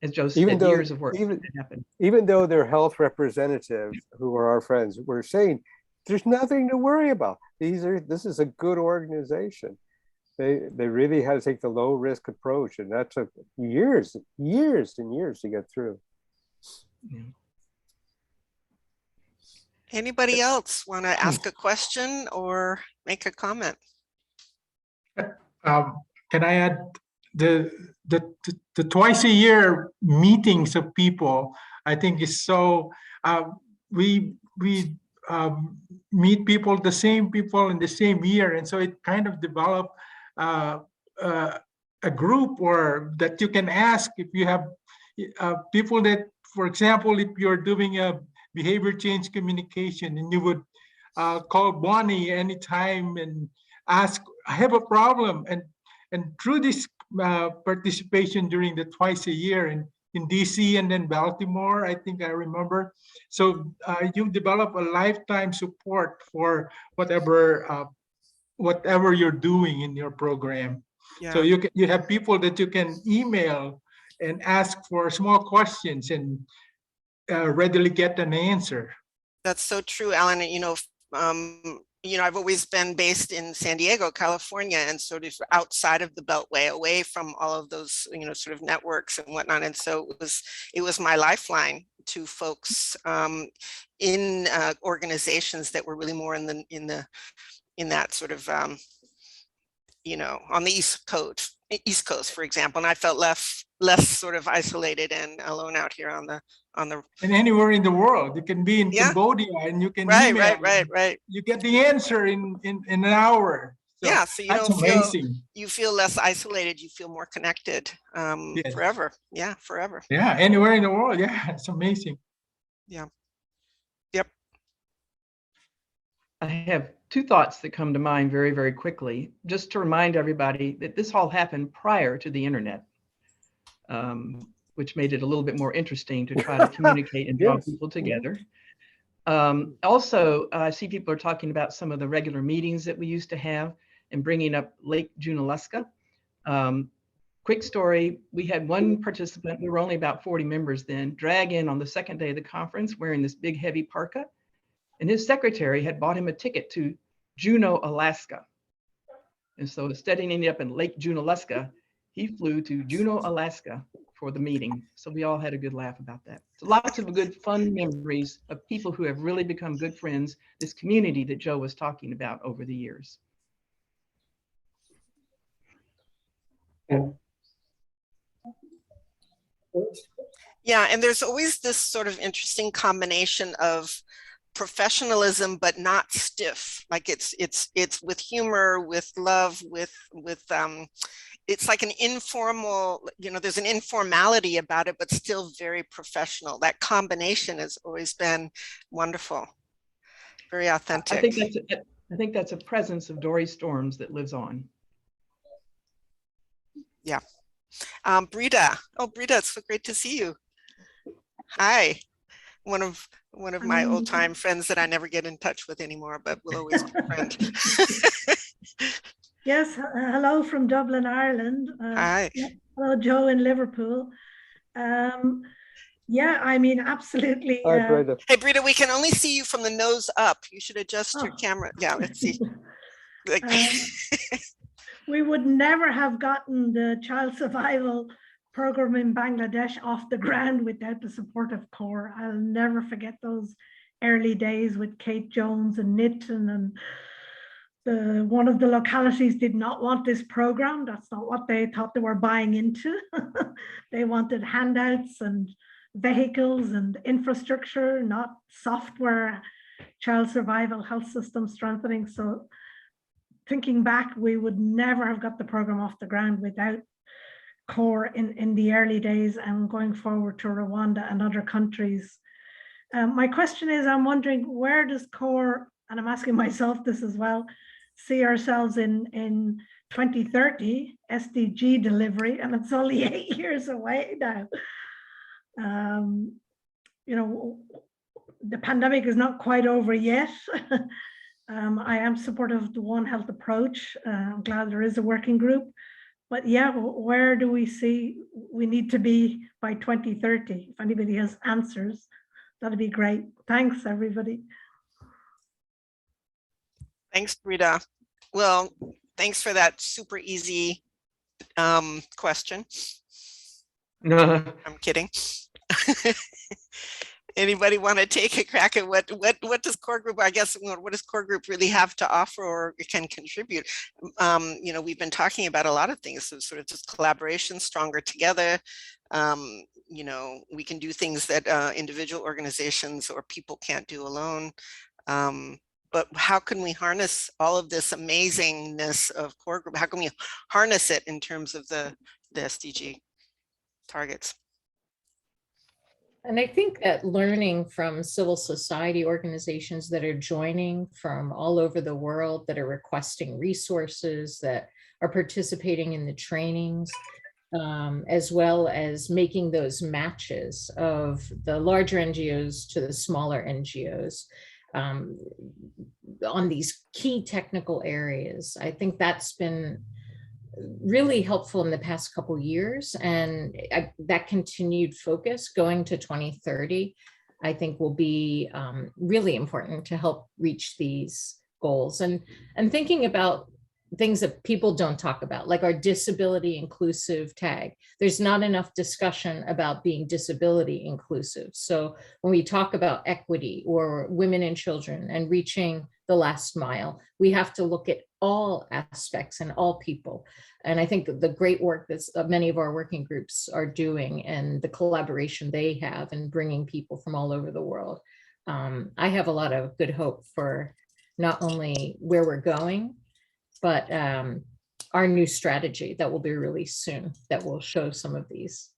Speaker 4: As Joe said, years of work happened.
Speaker 3: Even though their health representatives, who are our friends, were saying, there's nothing to worry about. This is a good organization. They really had to take the low risk approach, and that took years and years to get through.
Speaker 4: Yeah.
Speaker 2: Anybody else want to ask a question or make a comment?
Speaker 8: Can I add the twice a year meetings of people? I think is so. We meet people, the same people in the same year, and so it kind of developed a group or that you can ask if you have people that, for example, if you're doing a behavior change communication and you would call Bonnie anytime and ask, I have a problem. And through this participation during the twice a year in DC and then Baltimore, I think I remember. So you develop a lifetime support for whatever you're doing in your program. Yeah. So you have people that you can email and ask for small questions and readily get an answer.
Speaker 2: That's so true, Alan. I've always been based in San Diego, California, and sort of outside of the Beltway, away from all of those, sort of networks and whatnot. And so it was my lifeline to folks in organizations that were really more in that sort of, on the East Coast, for example. And I felt less sort of isolated and alone out here on the.
Speaker 8: And anywhere in the world, you can be in Cambodia and you can email.
Speaker 2: Right.
Speaker 8: You get the answer in an hour. So
Speaker 2: yeah, so you feel less isolated. You feel more connected forever. Yeah, forever.
Speaker 8: Yeah, anywhere in the world. Yeah, it's amazing.
Speaker 2: Yeah. Yep.
Speaker 4: I have two thoughts that come to mind very, very quickly, just to remind everybody that this all happened prior to the internet. Which made it a little bit more interesting to try to communicate and draw people together. Also, I see people are talking about some of the regular meetings that we used to have and bringing up Lake Junaluska. Quick story, we had one participant, we were only about 40 members then, drag in on the second day of the conference wearing this big heavy parka, and his secretary had bought him a ticket to Juneau, Alaska. And so instead of ending up in Lake Junaluska, he flew to Juneau, Alaska for the meeting. So we all had a good laugh about that. So lots of good fun memories of people who have really become good friends, this community that Joe was talking about over the years.
Speaker 2: Yeah, and there's always this sort of interesting combination of professionalism, but not stiff. Like it's with humor, with love, with it's like an informal, you know, there's an informality about it, but still very professional. That combination has always been wonderful, very authentic.
Speaker 4: I think that's a presence of Dory Storms that lives on.
Speaker 2: Yeah. Brita. Oh, Brita, it's so great to see you. Hi. One of my old time friends that I never get in touch with anymore, but will always be a friend.
Speaker 9: Yes, hello from Dublin, Ireland.
Speaker 2: Hi.
Speaker 9: Hello, Joe in Liverpool. Yeah, I mean, absolutely.
Speaker 3: Hi, Brita.
Speaker 2: Hey, Brita, we can only see you from the nose up. You should adjust your camera. Yeah, let's see.
Speaker 9: We would never have gotten the child survival program in Bangladesh off the ground without the support of CORE. I'll never forget those early days with Kate Jones and Nitin, and one of the localities did not want this program. That's not what they thought they were buying into. They wanted handouts and vehicles and infrastructure, not software, child survival, health system strengthening. So thinking back, we would never have got the program off the ground without CORE in the early days, and going forward to Rwanda and other countries. My question is, I'm wondering, where does CORE, and I'm asking myself this as well, see ourselves in 2030 SDG delivery, and it's only 8 years away now. You know, the pandemic is not quite over yet. I am supportive of the One Health approach. I'm glad there is a working group. But yeah, where do we see we need to be by 2030? If anybody has answers, that'd be great. Thanks, everybody.
Speaker 2: Thanks, Brita. Well, thanks for that super easy question. I'm kidding. Anybody want to take a crack at what does core group, I guess, what does core group really have to offer or can contribute? You know, we've been talking about a lot of things, so sort of just collaboration, stronger together. You know, we can do things that individual organizations or people can't do alone. But how can we harness all of this amazingness of core group? How can we harness it in terms of the SDG targets?
Speaker 1: And I think that learning from civil society organizations that are joining from all over the world, that are requesting resources, that are participating in the trainings, as well as making those matches of the larger NGOs to the smaller NGOs on these key technical areas. I think that's been really helpful in the past couple of years, and that continued focus going to 2030, I think will be really important to help reach these goals. And thinking about things that people don't talk about, like our disability inclusive tag. There's not enough discussion about being disability inclusive. So when we talk about equity or women and children and reaching the last mile, we have to look at all aspects and all people. And I think the great work that many of our working groups are doing and the collaboration they have in bringing people from all over the world, I have a lot of good hope for not only where we're going, but our new strategy that will be released soon that will show some of these.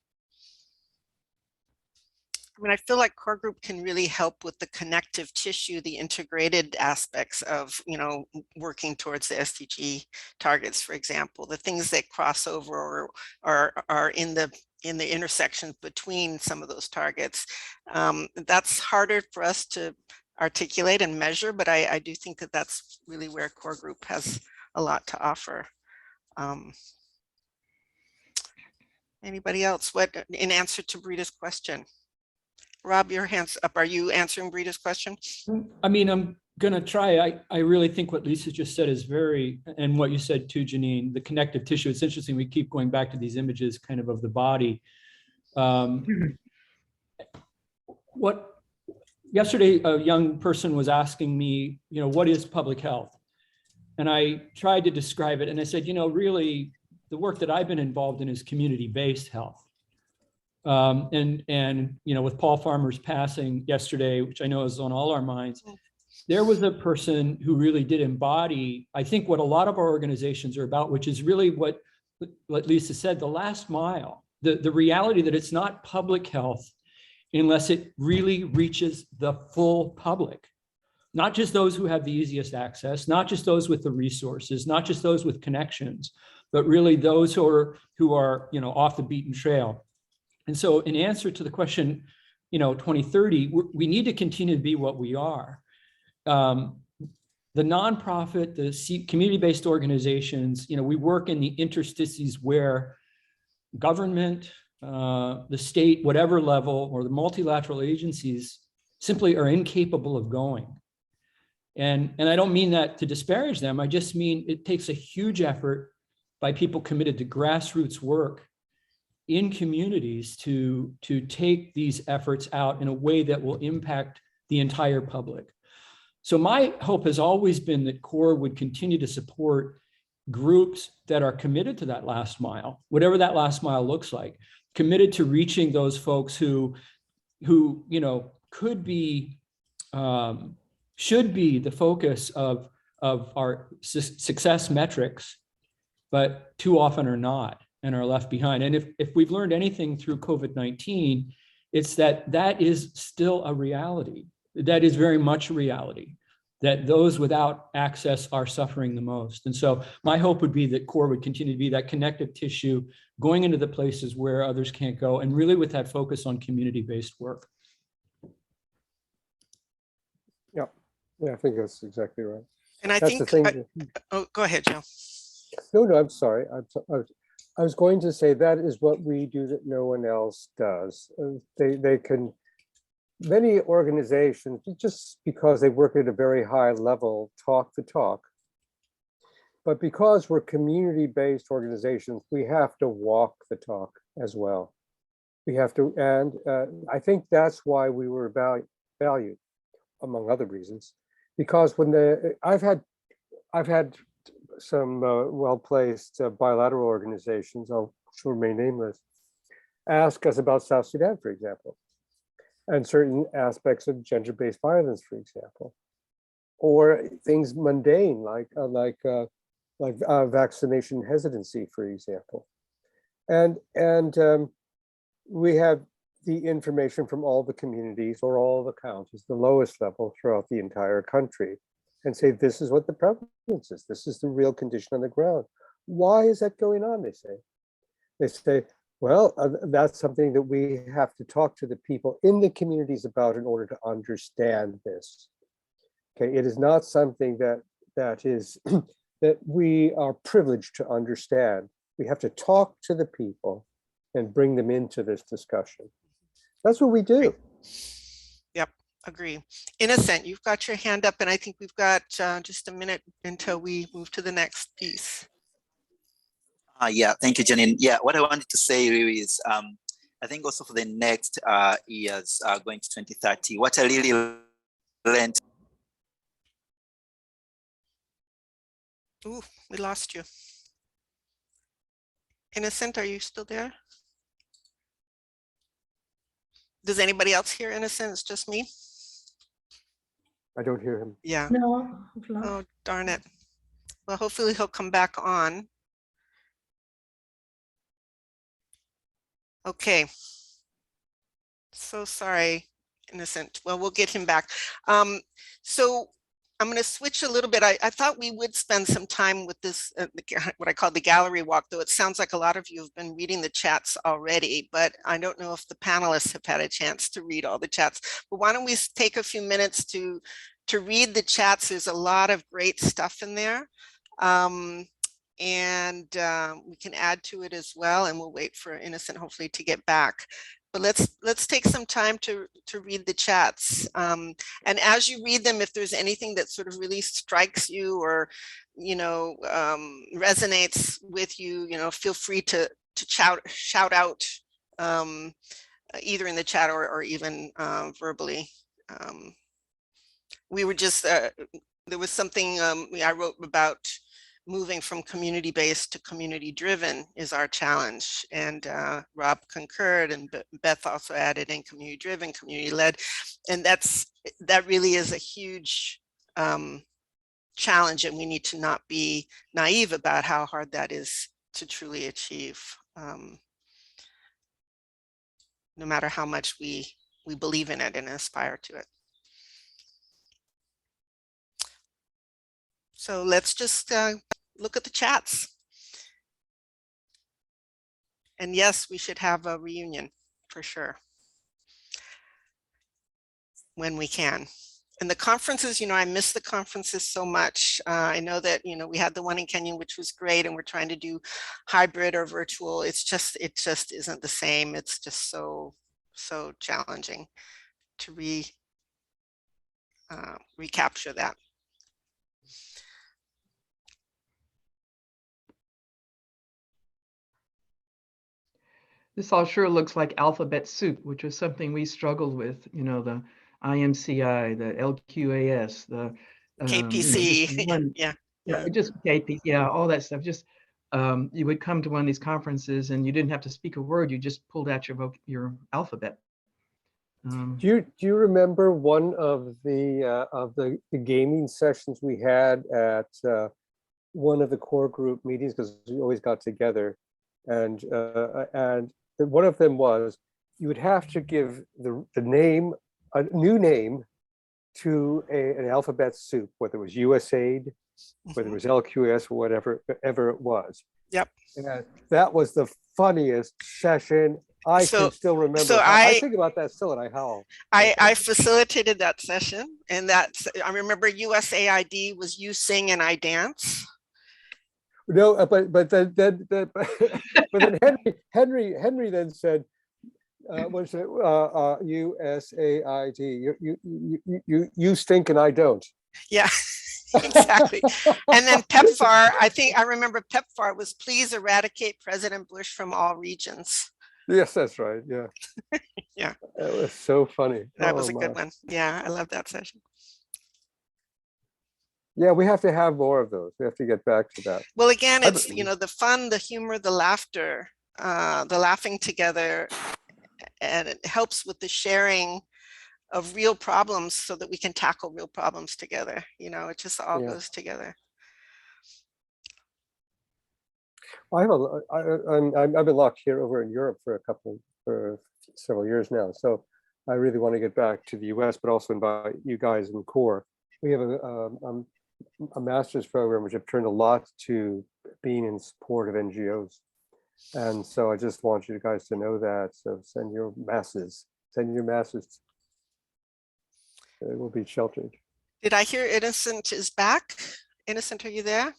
Speaker 2: I mean, I feel like core group can really help with the connective tissue, the integrated aspects of, you know, working towards the SDG targets, for example, the things that cross over or are in the intersections between some of those targets. That's harder for us to articulate and measure, but I do think that that's really where core group has a lot to offer. Anybody else? What, in answer to Brita's question? Rob, your hand's up. Are you answering Brita's question?
Speaker 7: I mean, I'm gonna try. I really think what Lisa just said is very, and what you said too, Janine, the connective tissue. It's interesting, we keep going back to these images kind of the body. Yesterday, a young person was asking me, you know, what is public health? And I tried to describe it, and I said, you know, really, the work that I've been involved in is community-based health. And you know, with Paul Farmer's passing yesterday, which I know is on all our minds, there was a person who really did embody, I think, what a lot of our organizations are about, which is really what Lisa said, the last mile, the reality that it's not public health unless it really reaches the full public, not just those who have the easiest access, not just those with the resources, not just those with connections, but really those who are you know, off the beaten trail. And so in answer to the question, you know, 2030, we need to continue to be what we are. The nonprofit, the community-based organizations, you know, we work in the interstices where government, the state, whatever level, or the multilateral agencies simply are incapable of going. And I don't mean that to disparage them. I just mean it takes a huge effort by people committed to grassroots work in communities to take these efforts out in a way that will impact the entire public. So my hope has always been that CORE would continue to support groups that are committed to that last mile, whatever that last mile looks like, committed to reaching those folks who you know, could be, should be the focus of our success metrics, but too often are not and are left behind. And if we've learned anything through COVID-19, it's that is still a reality. That is very much a reality, that those without access are suffering the most. And so my hope would be that CORE would continue to be that connective tissue, going into the places where others can't go, and really with that focus on community-based work.
Speaker 3: Yeah, I think that's exactly right.
Speaker 2: And I
Speaker 3: That's
Speaker 2: think,
Speaker 3: the thing.
Speaker 2: oh, go ahead, Joe.
Speaker 3: No, I'm sorry. I was going to say that is what we do that no one else does. They can, many organizations, just because they work at a very high level, talk the talk. But because we're community-based organizations, we have to walk the talk as well. We have to, and I think that's why we were valued, among other reasons, because when I've had some well-placed bilateral organizations, I'll remain nameless, ask us about South Sudan, for example, and certain aspects of gender-based violence, for example, or things mundane like vaccination hesitancy, for example, and we have the information from all the communities or all the counties, the lowest level throughout the entire country, and say, this is what the prevalence is. This is the real condition on the ground. Why is that going on, they say. They say, well, that's something that we have to talk to the people in the communities about in order to understand this. Okay, it is not something that is, that we are privileged to understand. We have to talk to the people and bring them into this discussion. That's what we do.
Speaker 2: Yep, agree. Innocent, you've got your hand up, and I think we've got just a minute until we move to the next piece.
Speaker 5: Yeah, thank you, Janine. Yeah, what I wanted to say really is, I think also for the next years going to 2030, what I really learned.
Speaker 2: Ooh, we lost you. Innocent, are you still there? Does anybody else hear Innocent? It's just me.
Speaker 3: I don't hear him.
Speaker 2: Yeah.
Speaker 9: No.
Speaker 2: Oh, darn it. Well, hopefully he'll come back on. Okay. So sorry, Innocent. Well, we'll get him back. So I'm going to switch a little bit. I thought we would spend some time with this, what I call the gallery walk, though it sounds like a lot of you have been reading the chats already, but I don't know if the panelists have had a chance to read all the chats. But why don't we take a few minutes to read the chats? There's a lot of great stuff in there. And we can add to it as well, and we'll wait for Innocent hopefully to get back. But let's take some time to read the chats. And as you read them, if there's anything that sort of really strikes you or, you know, resonates with you, you know, feel free to shout out either in the chat or even verbally. We were just, there was something I wrote about moving from community-based to community-driven is our challenge. And Rob concurred, and Beth also added in community-driven, community-led. And that really is a huge challenge, and we need to not be naive about how hard that is to truly achieve, no matter how much we believe in it and aspire to it. So let's just look at the chats. And yes, we should have a reunion for sure, when we can. And the conferences, I miss the conferences so much. I know that, we had the one in Kenya, which was great, and we're trying to do hybrid or virtual. It just isn't the same. It's just so challenging to recapture that.
Speaker 4: This all sure looks like alphabet soup, which was something we struggled with, the IMCI, the LQAS, the
Speaker 2: KPC,
Speaker 4: just KP, all that stuff. Just you would come to one of these conferences and you didn't have to speak a word; you just pulled out your alphabet.
Speaker 3: Do you remember one of the gaming sessions we had at one of the core group meetings, because we always got together, and one of them was you would have to give the name, a new name, to an alphabet soup, whether it was USAID, whether it was LQS, or whatever it was.
Speaker 2: Yep.
Speaker 3: And that was the funniest session. I can still remember.
Speaker 2: So
Speaker 3: I think about that still, and I howl.
Speaker 2: I facilitated that session, and I remember USAID was you sing and I dance.
Speaker 3: No, but then Henry then said, what's it? USAID. You stink and I don't.
Speaker 2: Yeah, exactly. And then PEPFAR, I remember PEPFAR was please eradicate President Bush from all regions.
Speaker 3: Yes, that's right. Yeah.
Speaker 2: Yeah.
Speaker 3: That was so funny.
Speaker 2: That was a good one. Yeah, I love that session.
Speaker 3: Yeah, we have to have more of those. We have to get back to that.
Speaker 2: Well, again, it's, the fun, the humor, the laughter, the laughing together, and it helps with the sharing of real problems so that we can tackle real problems together. It just all goes together.
Speaker 3: I've been locked here over in Europe for several years now. So I really want to get back to the US, but also invite you guys in CORE. We have a master's program, which I've turned a lot to being in support of NGOs. And so I just want you guys to know that. So send your masses. They will be sheltered.
Speaker 2: Did I hear Innocent is back? Innocent, are you there?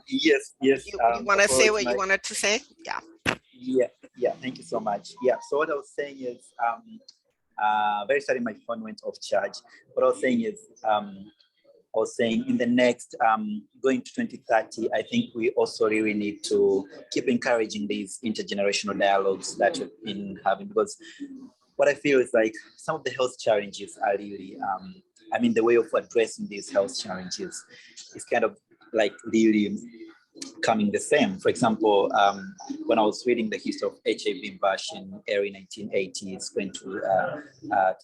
Speaker 5: Yes.
Speaker 2: You want to say what you wanted to say? Yeah.
Speaker 5: Yeah. Thank you so much. Yeah. So what I was saying is, very sorry, my phone went off charge. What I was saying is, in the next, going to 2030, I think we also really need to keep encouraging these intergenerational dialogues that we've been having, because what I feel is like some of the health challenges are really, the way of addressing these health challenges is kind of like really coming the same. For example, when I was reading the history of HIV version early 1980s, going to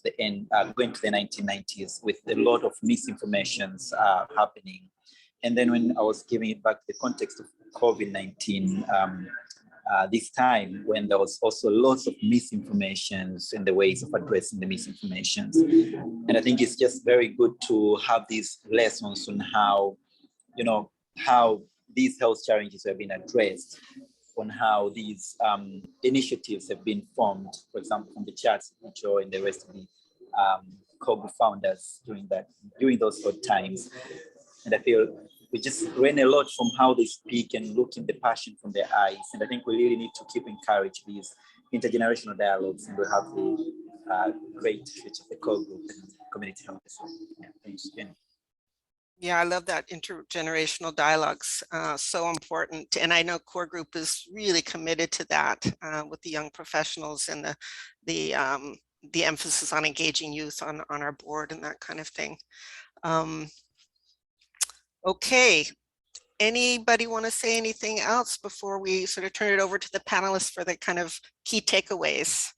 Speaker 5: the end, going to the 1990s, with a lot of misinformations happening. And then when I was giving it back to the context of COVID-19, this time when there was also lots of misinformations and the ways of addressing the misinformations. And I think it's just very good to have these lessons on how, how these health challenges have been addressed, on how these initiatives have been formed, for example, from the chats, Joe and the rest of the COGU founders during those hard times. And I feel we just learn a lot from how they speak and look in the passion from their eyes. And I think we really need to keep encourage these intergenerational dialogues, and we'll have the great future of the core group and community health. So, yeah, thanks.
Speaker 2: Yeah, I love that intergenerational dialogues, so important. And I know Core Group is really committed to that with the young professionals and the emphasis on engaging youth on our board and that kind of thing. Okay, anybody want to say anything else before we sort of turn it over to the panelists for the kind of key takeaways?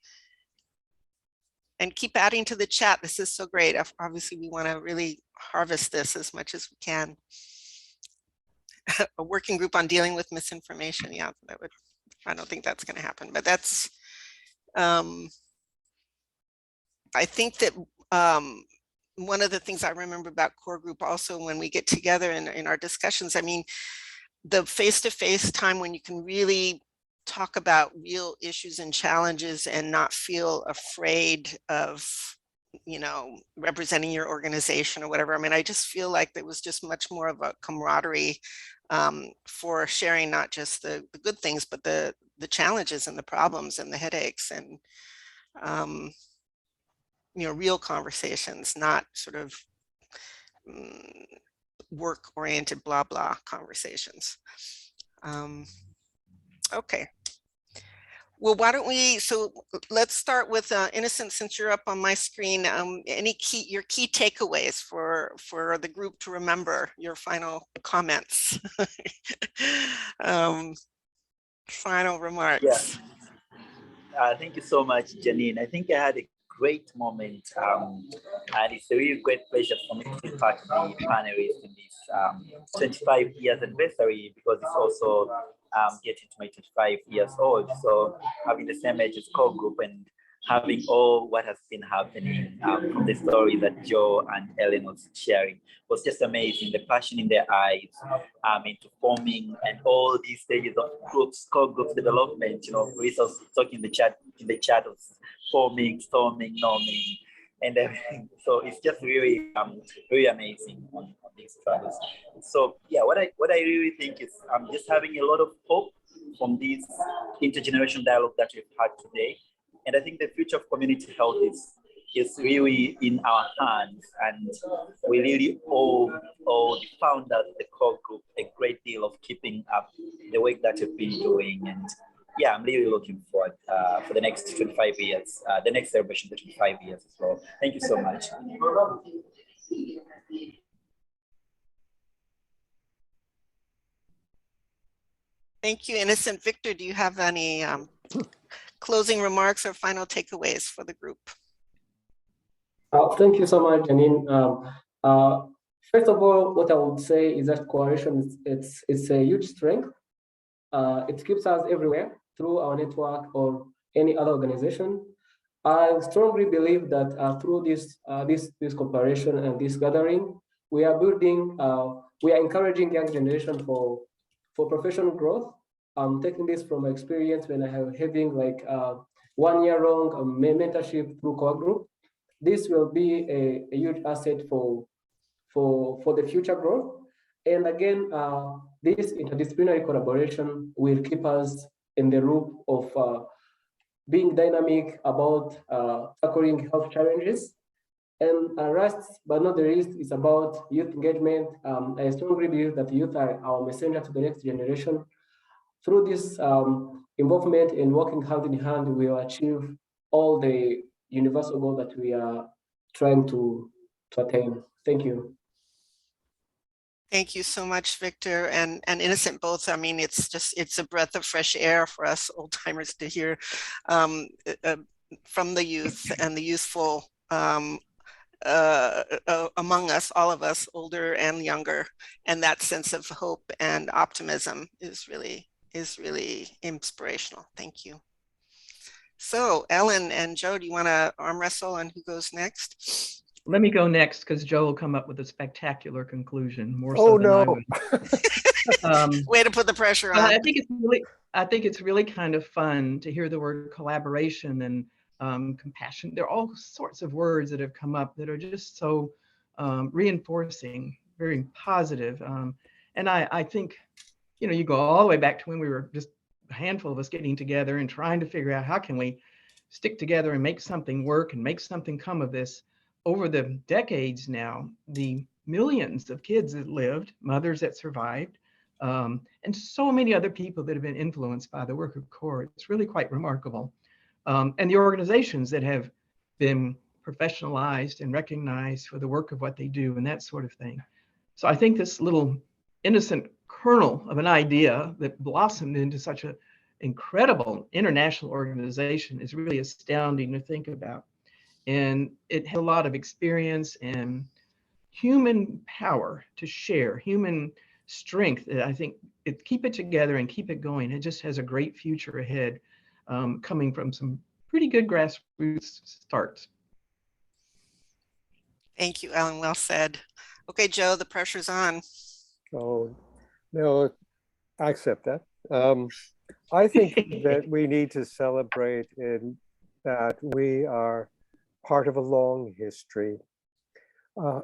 Speaker 2: And keep adding to the chat. This is so great. Obviously, we want to really harvest this as much as we can. A working group on dealing with misinformation. Yeah, that would, I don't think that's going to happen, but that's, I think that one of the things I remember about core group also when we get together in our discussions, I mean, the face-to-face time when you can really talk about real issues and challenges and not feel afraid of, you know, representing your organization or whatever. I mean, I just feel like there was just much more of a camaraderie for sharing not just the good things, but the challenges and the problems and the headaches and, you know, real conversations, not sort of work-oriented blah, blah conversations. Okay. Well, why don't we, so let's start with Innocent, since you're up on my screen. Your key takeaways for the group to remember, your final comments, final remarks.
Speaker 5: Yeah. Thank you so much, Janine. I think I had a great moment, and it's a really great pleasure for me to be part of the panelists in this 25 years anniversary, because it's also getting to my 25 years old. So having the same age as core group and having all what has been happening from the story that Joe and Ellen was sharing was just amazing. The passion in their eyes into forming and all these stages of groups, core groups development. You know, Lisa was talking in the chat of forming, storming, norming, and everything. So it's just really, really amazing on these travels. So yeah, what I really think is just having a lot of hope from this intergenerational dialogue that we've had today. And I think the future of community health is really in our hands, and we really owe the founders of the core group a great deal of keeping up the work that you've been doing. And yeah, I'm really looking forward for the next 25 years, the next celebration, the 25 years as well. Thank you so much.
Speaker 2: Thank you, Innocent. Victor, do you have any closing remarks or final takeaways for the group?
Speaker 6: Thank you so much, Janine. First of all, what I would say is that coalition it's a huge strength. It keeps us everywhere through our network or any other organization. I strongly believe that through this cooperation and this gathering, we are building, we are encouraging young generation for professional growth. I'm taking this from my experience when I have having like 1 year long mentorship through core group. This will be a huge asset for the future growth. And again, this interdisciplinary collaboration will keep us in the loop of being dynamic about tackling health challenges. And last but not the least, is about youth engagement. I strongly believe that youth are our messenger to the next generation. Through this involvement and working hand in hand, we will achieve all the universal goal that we are trying to attain. Thank you.
Speaker 2: Thank you so much, Victor and Innocent both. I mean, it's a breath of fresh air for us old timers to hear from the youth and the youthful among us, all of us, older and younger, and that sense of hope and optimism is really inspirational. Thank you. So Ellen and Joe, do you want to arm wrestle on who goes next?
Speaker 4: Let me go next, because Joe will come up with a spectacular conclusion, more so than I would.
Speaker 2: Way to put the pressure on.
Speaker 4: I think it's really kind of fun to hear the word collaboration and compassion. There are all sorts of words that have come up that are just so reinforcing, very positive. And I think, you know, you go all the way back to when we were just a handful of us getting together and trying to figure out how can we stick together and make something work and make something come of this. Over the decades now, the millions of kids that lived, mothers that survived, and so many other people that have been influenced by the work of CORE. It's really quite remarkable. And the organizations that have been professionalized and recognized for the work of what they do and that sort of thing. So I think this little innocent kernel of an idea that blossomed into such an incredible international organization is really astounding to think about. And it has a lot of experience and human power to share, human strength. I think keep it together and keep it going. It just has a great future ahead, coming from some pretty good grassroots starts.
Speaker 2: Thank you, Ellen. Well said. Okay, Joe, the pressure's on.
Speaker 3: Oh, no, I accept that. I think that we need to celebrate in that we are part of a long history.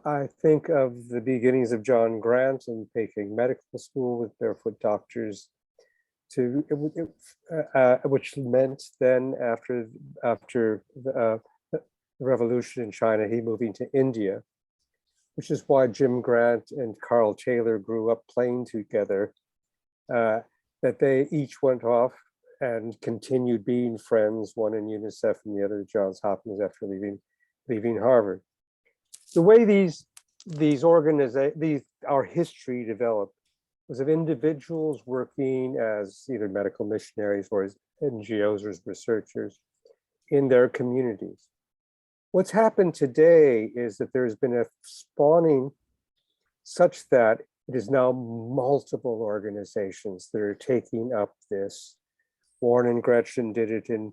Speaker 3: I think of the beginnings of John Grant and taking medical school with barefoot doctors to, which meant then after the revolution in China, he moving to India, which is why Jim Grant and Carl Taylor grew up playing together, that they each went off and continued being friends, one in UNICEF and the other Johns Hopkins after leaving Harvard. The way our history developed was of individuals working as either medical missionaries or as NGOs or as researchers in their communities. What's happened today is that there's been a spawning such that it is now multiple organizations that are taking up this. Warren and Gretchen did it in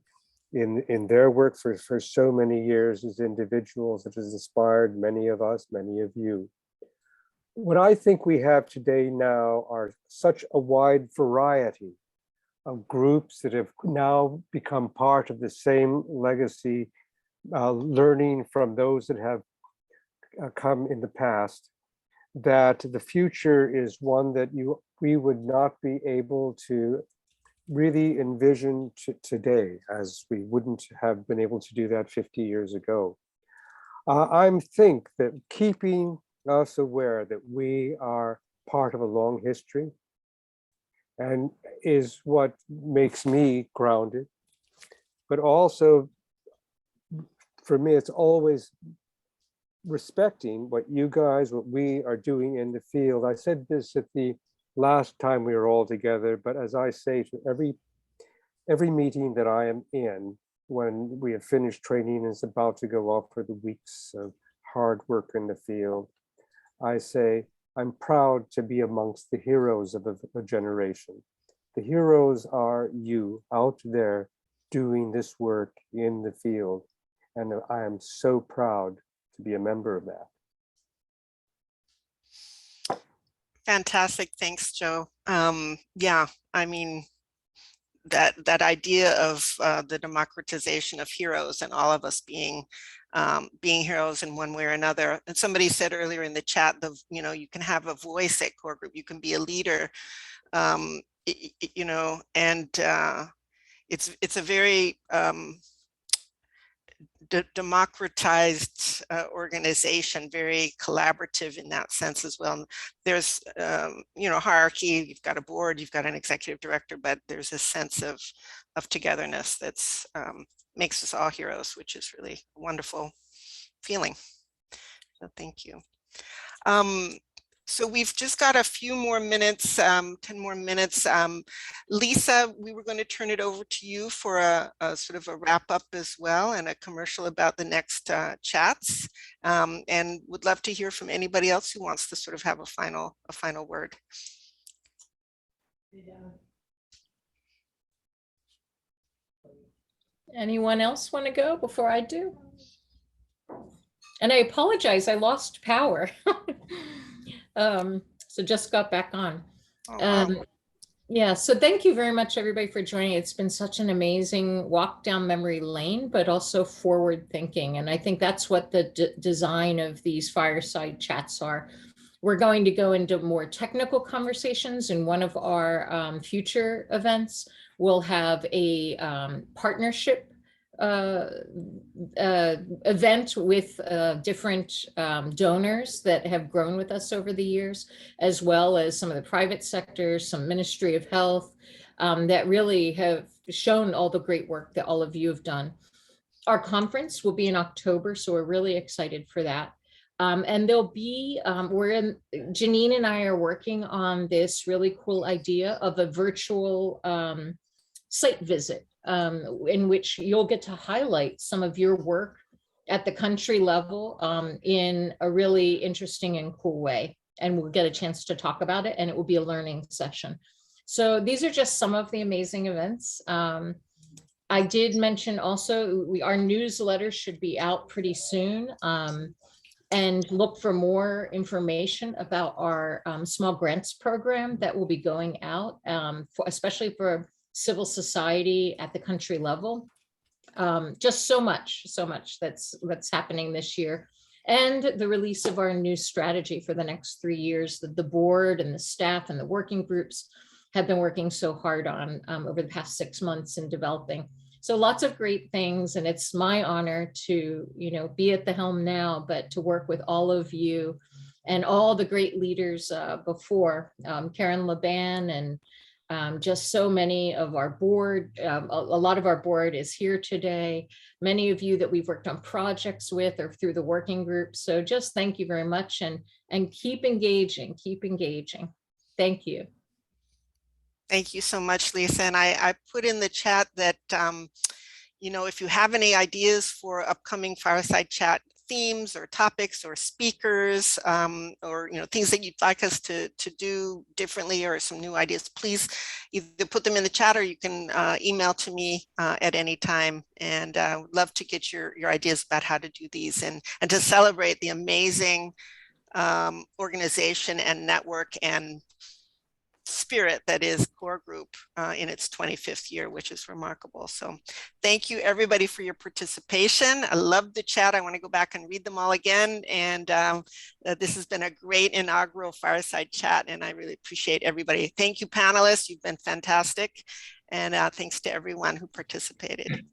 Speaker 3: their work for so many years as individuals. It has inspired many of us, many of you. What I think we have today now are such a wide variety of groups that have now become part of the same legacy, learning from those that have come in the past, that the future is one that we would not be able to really envision today, as we wouldn't have been able to do that 50 years ago. I think that keeping us aware that we are part of a long history and is what makes me grounded, but also for me, it's always respecting what you guys, what we are doing in the field. I said this at the last time we were all together, but as I say to every meeting that I am in, when we have finished training and is about to go off for the weeks of hard work in the field, I say, I'm proud to be amongst the heroes of a generation. The heroes are you out there doing this work in the field. And I am so proud to be a member of that.
Speaker 2: Fantastic. Thanks, Joe. Yeah, I mean, that idea of the democratization of heroes and all of us being heroes in one way or another. And somebody said earlier in the chat, you can have a voice at core group, you can be a leader, and it's a very democratized organization, very collaborative in that sense as well. There's hierarchy, you've got a board, you've got an executive director, but there's a sense of togetherness that's makes us all heroes, which is really a wonderful feeling. So thank you. So we've just got a few more minutes, 10 more minutes. Lisa, we were going to turn it over to you for a sort of a wrap up as well, and a commercial about the next chats. And would love to hear from anybody else who wants to sort of have a final word.
Speaker 1: Anyone else want to go before I do? And I apologize, I lost power. So just got back on.
Speaker 2: Oh, wow.
Speaker 1: Yeah, so thank you very much, everybody, for joining. It's been such an amazing walk down memory lane, but also forward thinking. And I think that's what the design of these fireside chats are. We're going to go into more technical conversations in one of our future events. We'll have a partnership event with different donors that have grown with us over the years, as well as some of the private sectors, some Ministry of Health that really have shown all the great work that all of you have done. Our conference will be in October, so we're really excited for that. And there'll be, Janine and I are working on this really cool idea of a virtual site visit in which you'll get to highlight some of your work at the country level in a really interesting and cool way. And we'll get a chance to talk about it, and it will be a learning session. So these are just some of the amazing events. I did mention also, our newsletter should be out pretty soon. And look for more information about our small grants program that will be going out, especially for civil society at the country level. Just so much that's happening this year. And the release of our new strategy for the next 3 years that the board and the staff and the working groups have been working so hard on over the past 6 months in developing. So lots of great things, and it's my honor to, be at the helm now, but to work with all of you and all the great leaders before, Karen Laban, and just so many of our board. A lot of our board is here today. Many of you that we've worked on projects with or through the working group. So just thank you very much, and keep engaging. Thank you.
Speaker 2: Thank you so much, Lisa. And I put in the chat that, if you have any ideas for upcoming Fireside Chat themes or topics or speakers, or things that you'd like us to do differently, or some new ideas, please either put them in the chat, or you can email to me at any time. And I would love to get your ideas about how to do these and to celebrate the amazing organization and network and spirit that is Core Group in its 25th year, which is remarkable. So thank you everybody for your participation. I love the chat. I want to go back and read them all again. And this has been a great inaugural Fireside Chat, and I really appreciate everybody. Thank you, panelists. You've been fantastic. And thanks to everyone who participated.